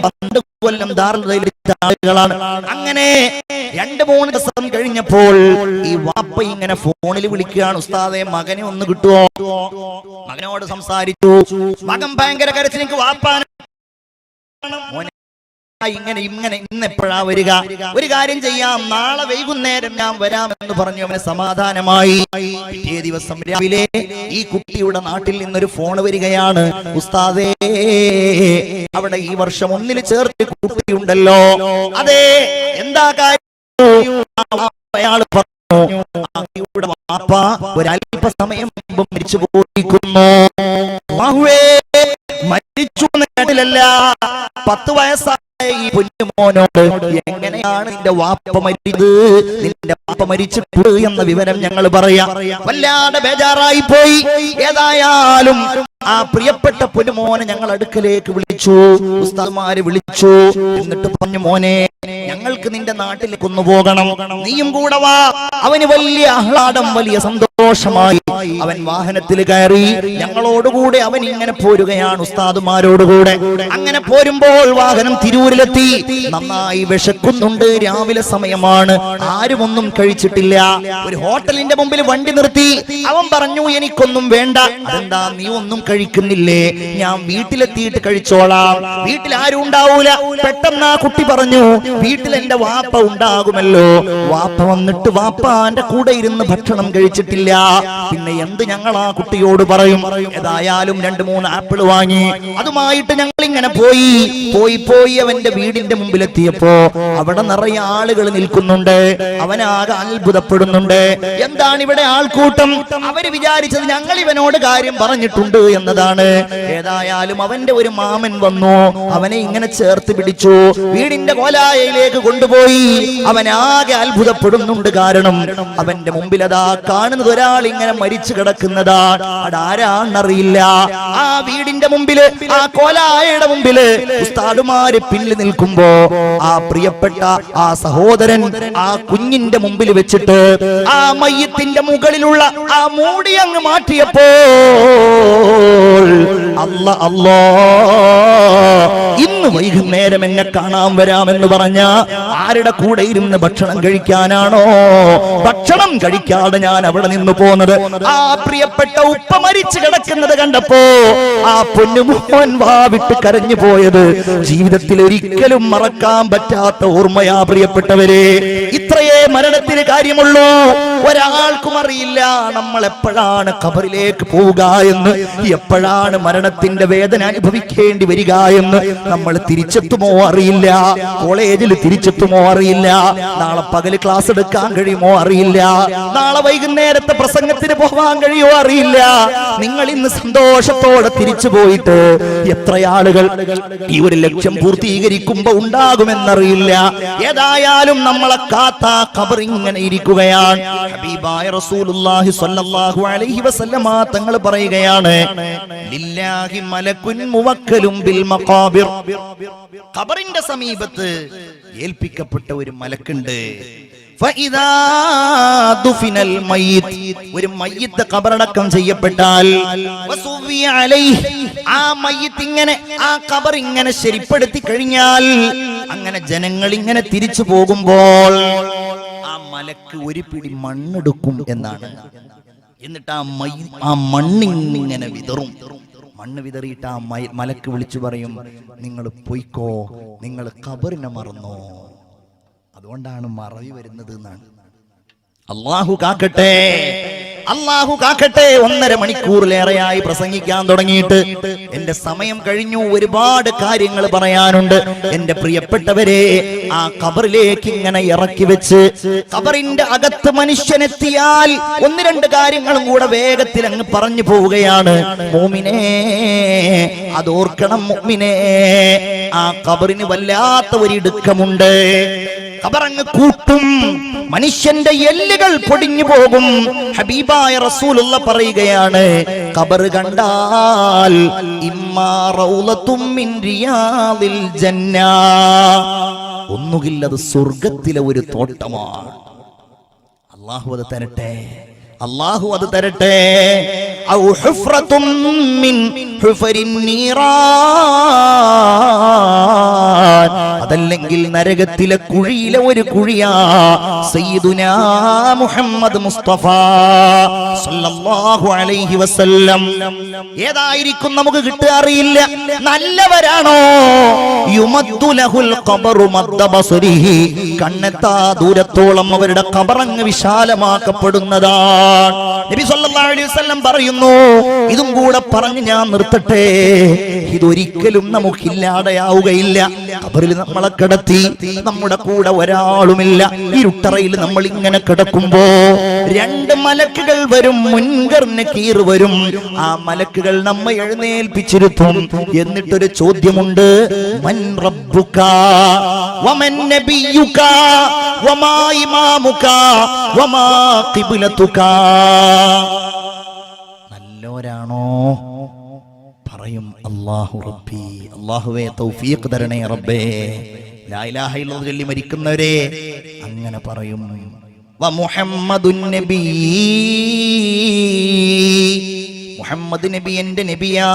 പണ്ട് കൊല്ലം ധാർമ്മിക ആളുകളാണ്. അങ്ങനെ 2-3 ദിവസം കഴിഞ്ഞപ്പോൾ ഈ വാപ്പ ഇങ്ങനെ ഫോണിൽ വിളിക്കുകയാണ്, ഉസ്താദെ മകനെ ഒന്ന് കിട്ടുമോ? മകനോട് സംസാരിച്ചു. മകൻ ഭയങ്കര കരച്ചിൽ, എനിക്ക് വാപ്പാൻ ഇങ്ങനെ ഇന്ന് എപ്പോഴാ വരിക? ഒരു കാര്യം ചെയ്യാം, നാളെ വൈകുന്നേരം ഞാൻ വരാമെന്ന് പറഞ്ഞു. അവന് സമാധാനമായി. പിറ്റേ ദിവസം രാവിലെ ഈ കുട്ടിയുടെ നാട്ടിൽ നിന്നൊരു ഫോൺ വരികയാണ്, ഉസ്താദേ അവിടെ ഈ വർഷം 1-ൽ ചേർത്ത് കുട്ടിയുണ്ടല്ലോ. അതെ, എന്താ കാര്യം? അയാൾ പറഞ്ഞു, വാപ്പ ഒരല്പസമയം മുമ്പ് മരിച്ചു പോയിരിക്കുന്നു. മരിച്ചു എന്ന കേട്ടിലല്ല, 10 വയസ്സായ ഈ പൊന്നുമോനോട് എങ്ങനെയാണ് നിന്റെ വാപ്പ മരിച്ചത്, നിന്റെ വാപ്പ മരിച്ചിട്ട് എന്ന വിവരം ഞങ്ങൾ പറയാം. വല്ലാതെ ബേജാറായി പോയി. ഏതായാലും ആ പ്രിയപ്പെട്ട പൊന്നുമോനെ ഞങ്ങൾ അടുക്കലേക്ക് വിളിച്ചു, ഉസ്താദ്മാര് വിളിച്ചു. എന്നിട്ട് പറഞ്ഞു, മോനെ ഞങ്ങൾക്ക് നിന്റെ നാട്ടിലേക്ക് ഒന്ന് പോകണം, നീയും കൂടെ വാ. അവന് വലിയ ആഹ്ലാദം, വലിയ സന്തോഷമായി. അവൻ വാഹനത്തിൽ കയറി ഞങ്ങളോടുകൂടെ അവൻ ഇങ്ങനെ പോരുകയാണ്, ഉസ്താദുമാരോടുകൂടെ. അങ്ങനെ പോരുമ്പോൾ വാഹനം തിരൂരിലെത്തി. നന്നായി വിശക്കുന്നുണ്ട്, രാവിലെ സമയമാണ്, ആരും ഒന്നും കഴിച്ചിട്ടില്ല. ഒരു ഹോട്ടലിന്റെ മുമ്പിൽ വണ്ടി നിർത്തി. അവൻ പറഞ്ഞു, എനിക്കൊന്നും വേണ്ട. അതെന്താ, നീ ഒന്നും കഴിക്കുന്നില്ലേ? ഞാൻ വീട്ടിലെത്തിയിട്ട് കഴിച്ചോളാം, വീട്ടിൽ ആരും ഉണ്ടാവൂല. പെട്ടെന്ന് ആ കുട്ടി പറഞ്ഞു, വീട്ടിൽ എന്റെ വാപ്പ ഉണ്ടാകുമല്ലോ. വാപ്പ വന്നിട്ട് വാപ്പാന്റെ കൂടെ ഇരുന്ന് ഭക്ഷണം കഴിച്ചിട്ടില്ല, പിന്നെ എന്ത് ഞങ്ങൾ ആ കുട്ടിയോട് പറയും? ഏതായാലും 2-3 ആപ്പിൾ വാങ്ങി അതുമായിട്ട് ഞങ്ങൾ ഇങ്ങനെ പോയി അവന്റെ വീടിന്റെ മുമ്പിലെത്തിയപ്പോ അവിടെ നിറയെ ആളുകൾ നിൽക്കുന്നുണ്ട്. അവനാകെ അത്ഭുതപ്പെടുന്നുണ്ട്. എന്താണ് ഇവിടെ ആൾക്കൂട്ടം? അവര് വിചാരിച്ചത് ഞങ്ങൾ ഇവനോട് കാര്യം പറഞ്ഞിട്ടുണ്ട് എന്നതാണ്. ഏതായാലും അവന്റെ ഒരു മാമൻ വന്നു, അവനെ ഇങ്ങനെ ചേർത്ത് പിടിച്ചു, വീടിന്റെ കോലായയിലേക്ക് കൊണ്ടുപോയി. അവനാകെ അത്ഭുതപ്പെടുന്നുണ്ട്. കാരണം അവന്റെ മുമ്പിൽ അതാ കാണുന്നത് ഒരാൾ ഇങ്ങനെ മരിച്ചു കിടക്കുന്നതാ. അതാരാണെന്നറിയില്ല. ആ വീടിന്റെ മുമ്പില്, ആ കോലായയുടെ മുമ്പില് ഉസ്താദുമാര് പിന്നിൽ നിൽക്കുമ്പോ ആ പ്രിയപ്പെട്ട ആ സഹോദരൻ ആ കുഞ്ഞിന്റെ മുമ്പിൽ വെച്ചിട്ട് ആ മയ്യത്തിന്റെ മുകളിലുള്ള ആ മൂടി അങ്ങ് മാറ്റിയപ്പോ അല്ലാ, ഇന്ന് വൈകുന്നേരം എന്നെ കാണാൻ വരാമെന്ന് പറഞ്ഞ ആരുടെ കൂടെ ഇരുന്ന് ഭക്ഷണം കഴിക്കാനാണോ? ഭക്ഷണം കഴിക്കാതെ ഞാൻ അവിടെ നിന്ന് പോന്നത്. ആ പ്രിയപ്പെട്ട ഉപ്പ മരിച്ചു കിടക്കുന്നത് കണ്ടപ്പോ ആ പൊന്നുമോൻ വാവിട്ട് കരഞ്ഞു പോയത് ജീവിതത്തിൽ ഒരിക്കലും മറക്കാൻ പറ്റാത്ത ഓർമ്മയാ പ്രിയപ്പെട്ടവരെ. ഇത്രയേ മരണത്തിന് കാര്യമുള്ളൂ. ഒരാൾക്കും അറിയില്ല നമ്മൾ എപ്പോഴാണ് ഖബറിലേക്ക് പോവുക എന്ന്, എപ്പോഴാണ് മരണത്തിന്റെ വേദന അനുഭവിക്കേണ്ടി വരിക എന്ന്. നമ്മൾ തിരിച്ചെത്തുമോ അറിയില്ല, കോളേജിൽ തിരിച്ചെത്തുമോ അറിയില്ല, നാളെ പകല് ക്ലാസ് എടുക്കാൻ കഴിയുമോ അറിയില്ല, നാളെ വൈകുന്നേരത്തെ പ്രസംഗത്തിന് പോകാൻ കഴിയുമോ അറിയില്ല. നിങ്ങൾ ഇന്ന് സന്തോഷത്തോടെ തിരിച്ചു പോയിട്ട് എത്ര ആളുകൾ ഈ ഒരു ലക്ഷ്യം പൂർത്തീകരിക്കുമ്പോ ഉണ്ടാകുമെന്നറിയില്ല. ഏതായാലും നമ്മളെ കാത്ത ഖബർ ഇങ്ങനെ ഇരിക്കുകയാണ്. ഹബീബായ റസൂലുള്ളാഹി സ്വല്ലല്ലാഹു അലൈഹി വസല്ലമ തങ്ങൾ പറയുകയാണ്, ലില്ലാഹി മലക്കുൻ മുവക്കലും ബിൽ മഖാബിർ. ഖബറിന്റെ സമീപത്ത് ഏൽപ്പിക്കപ്പെട്ട ഒരു മലക്കുണ്ട്. ഫഇദാ ദുഫിനൽ മയ്യിത്ത്, ഒരു മയ്യിത്ത് ഖബറടക്കം ചെയ്യപ്പെട്ടാൽ, വസുവിയ അലൈഹി, ആ മയ്യിത്ത് ഇങ്ങനെ ആ ഖബർ ഇങ്ങനെ ശരിപ്പെടുത്തി കഴിഞ്ഞാൽ, അങ്ങനെ ജനങ്ങൾ ഇങ്ങനെ തിരിച്ചു പോകുമ്പോൾ ആ മലക്ക് ഒരു പിടി മണ്ണെടുക്കും എന്നാണ്. എന്നിട്ട് ആ മണ്ണിങ്ങനെ വിതറും. മണ്ണ് വിതറിയിട്ട് ആ മലക്ക് വിളിച്ചു പറയും, നിങ്ങൾ പൊയ്ക്കോ, നിങ്ങൾ ഖബറിനെ മറന്നോ. അതുകൊണ്ടാണ് മറവി വരുന്നത് എന്നാണ്. അല്ലാഹു കാക്കട്ടെ, അല്ലാഹു കാക്കട്ടെ. 1.5 മണിക്കൂറിലേറെയായി പ്രസംഗിക്കാൻ തുടങ്ങിയിട്ട് എന്റെ സമയം കഴിഞ്ഞു. ഒരുപാട് കാര്യങ്ങൾ പറയാനുണ്ട്. എന്റെ പ്രിയപ്പെട്ടവരെ, ആ ഖബറിലേക്ക് ഇങ്ങനെ ഇറക്കി വെച്ച് ഖബറിന്റെ അകത്ത് മനുഷ്യനെത്തിയാൽ 1-2 കാര്യങ്ങളും കൂടെ വേഗത്തിൽ അങ്ങ് പറഞ്ഞു പോവുകയാണ്. മോമിനെ, അതോർക്കണം മുഅ്മിനേ, ആ ഖബറിന് വല്ലാത്ത ഒരു ഇടുക്കമുണ്ട്. ഖബറങ്ങ് കൂട്ടും, മനുഷ്യന്റെ എല്ലുകൾ പൊടിഞ്ഞു പോകും. ഹബീബായ റസൂലുള്ള പറയുകയാണ്, ഖബർ കണ്ടാൽ ഇമ്മാ റൗളത്തും മിൻ റിയാദിൽ ജന്ന, ഒന്നുകിൽ അത് സ്വർഗ്ഗത്തിലെ ഒരു തോട്ടമാണ്. അല്ലാഹു അത് തരട്ടെ, അല്ലാഹു അത് തരട്ടെ. ഔ ഹുഫ്റത്തും മിൻ ഹുഫരിൻ നീറാൻ, അതല്ലെങ്കിൽ നരകത്തിലെ കുഴിയിലെ ഒരു കുഴിയാ. സയ്യിദുനാ മുഹമ്മദ് മുസ്തഫ സല്ലല്ലാഹു അലൈഹി വസല്ലം. ഏതായിരിക്കും നമുക്ക് കിട്ടുക അറിയില്ല. നല്ലവരാണോ, യുമദ്ദു ലഹുൽ ഖബറു മദ്ദ ബസരിഹി, കണ്ണെത്താ ദൂരത്തോളം അവരുടെ ഖബറങ്ങ് വിശാലമാക്കപ്പെടുന്നതാണ്. നബി സല്ലല്ലാഹു അലൈഹി വസല്ലം പറയുന്നു. ഇതും കൂടെ പറഞ്ഞ് ഞാൻ നിർത്തട്ടെ. ഇതൊരിക്കലും നമുക്കില്ലാതെയാവുകയില്ല. ഖബറിൽ നമ്മളെ കിടത്തി, നമ്മുടെ കൂടെ ഒരാളുമില്ല. ഇരുട്ടറയിൽ നമ്മൾ ഇങ്ങനെ കിടക്കുമ്പോ 2 മലക്കുകൾ വരും, മുൻകർ നകീർ വരും. ആ മലക്കുകൾ നമ്മെ എഴുന്നേൽപ്പിച്ചിരുത്തും. എന്നിട്ടൊരു ചോദ്യമുണ്ട്, മൻ റബ്ബുക വമൻ നബിയുക വമാ ഇമാമുക വമാ ഖിബ്ലതുക. നല്ലോരാണോ? പറയും അല്ലാഹു റബ്ബി, അല്ലാഹുവേ തൗഫീഖ് തരണേ റബ്ബേ. ലാ ഇലാഹ ഇല്ലല്ലാഹ് ചൊല്ലി മരിക്കുന്നവരെ അങ്ങനെ പറയും. വ മുഹമ്മദുൻ നബി, മുഹമ്മദ് നബി എന്റെ നബിയാ.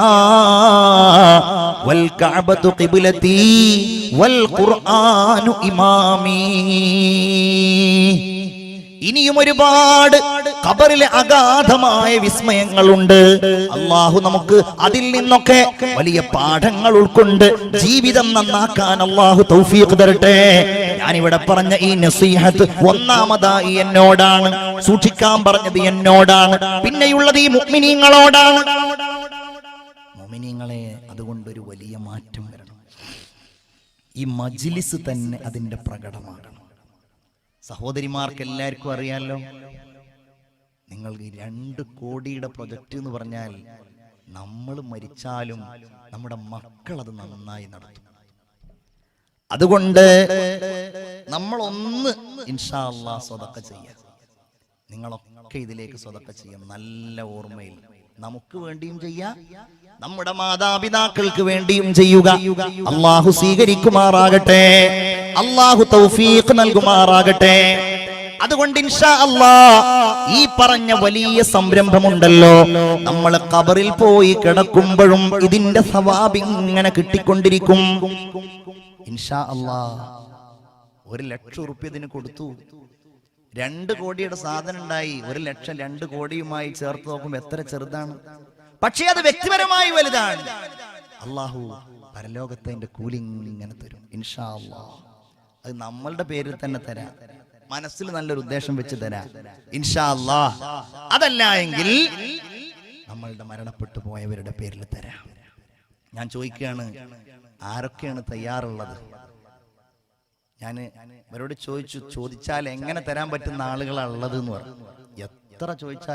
വൽ കഅബതു ഖിബ്ലതി വൽ ഖുർആനു ഇമാമി. ഇനിയും ഒരുപാട് ഖബറിലെ അഗാധമായ വിസ്മയങ്ങളുണ്ട്. അല്ലാഹു നമുക്ക് അതിൽ നിന്നൊക്കെ വലിയ പാഠങ്ങൾ ഉൾക്കൊണ്ട് ജീവിതം നന്നാക്കാൻ അല്ലാഹു തൗഫീഖ് തരട്ടെ. ഞാനിവിടെ പറഞ്ഞ ഈ നസീഹത്ത് ഒന്നാമതായി എന്നോടാണ്, സൂക്ഷിക്കാൻ പറഞ്ഞത് എന്നോടാണ്, പിന്നെയുള്ളത് ഈ മുഅ്മിനീങ്ങളോടാണ്. മുഅ്മിനീങ്ങളെ, അതുകൊണ്ടൊരു വലിയ മാറ്റം വരണം. ഈ മജ്ലിസ് തന്നെ അതിന്റെ പ്രകടമാണ്. സഹോദരിമാർക്ക് എല്ലാവർക്കും അറിയാലോ, നിങ്ങൾക്ക് 2 കോടിയുടെ പ്രൊജക്റ്റ് എന്ന് പറഞ്ഞാൽ നമ്മൾ മരിച്ചാലും നമ്മുടെ മക്കൾ അത് നന്നായി നടത്തും. അതുകൊണ്ട് നമ്മളൊന്ന് ഇൻഷാ അല്ലാഹ് സ്വതക്ക ചെയ്യാം. നിങ്ങളൊക്കെ ഇതിലേക്ക് സ്വതക്ക ചെയ്യാം. നല്ല ഓർമ്മയിൽ നമുക്ക് വേണ്ടിയും ചെയ്യാം, നമ്മുടെ മാതാപിതാക്കൾക്ക് വേണ്ടിയും ചെയ്യുക. അല്ലാഹു സ്വീകരിക്കുമാറാകട്ടെ, അല്ലാഹു തൗഫീഖ് നൽകുമാറാകട്ടെ. അതുകൊണ്ട് ഇൻഷാ അല്ലാഹ് ഈ പറഞ്ഞ വലിയ സംരംഭമുണ്ടല്ലോ, നമ്മൾ ഖബറിൽ പോയി കിടക്കുമ്പോഴും ഇതിന്റെ സവാബ് ഇങ്ങനെ കിട്ടിക്കൊണ്ടിരിക്കും. ഇൻഷാ അല്ലാഹ് 1,00,000 റുപ്യ ഇതിന് കൊടുത്തു. 2 കോടിയുടെ സാധനം ഉണ്ടായി. 1,00,000 2 കോടിയുമായി ചേർത്ത് നോക്കുമ്പോൾ എത്ര ചെറുതാണ്. പക്ഷേ അത് വ്യക്തിപരമായി വലുതാണ്. അല്ലാഹു പരലോകത്തെ കൂലി ഇങ്ങനെ തരും ഇൻഷാ അല്ലാഹ്. അത് നമ്മളുടെ പേരിൽ തന്നെ തരാം. മനസ്സിൽ നല്ലൊരു ഉദ്ദേശം വെച്ച് തരാം ഇൻഷാ അല്ലാഹ്. അതല്ല എങ്കിൽ നമ്മളുടെ മരണപ്പെട്ടു പോയവരുടെ പേരിൽ തരാം. ഞാൻ ചോദിക്കുകയാണ്, ആരൊക്കെയാണ് തയ്യാറുള്ളത്? ഞാൻ ഇവരോട് ചോദിച്ചാൽ എങ്ങനെ തരാൻ പറ്റുന്ന ആളുകളാണ് ഉള്ളത് എന്ന് പറഞ്ഞു. എത്ര ചോദിച്ചാലും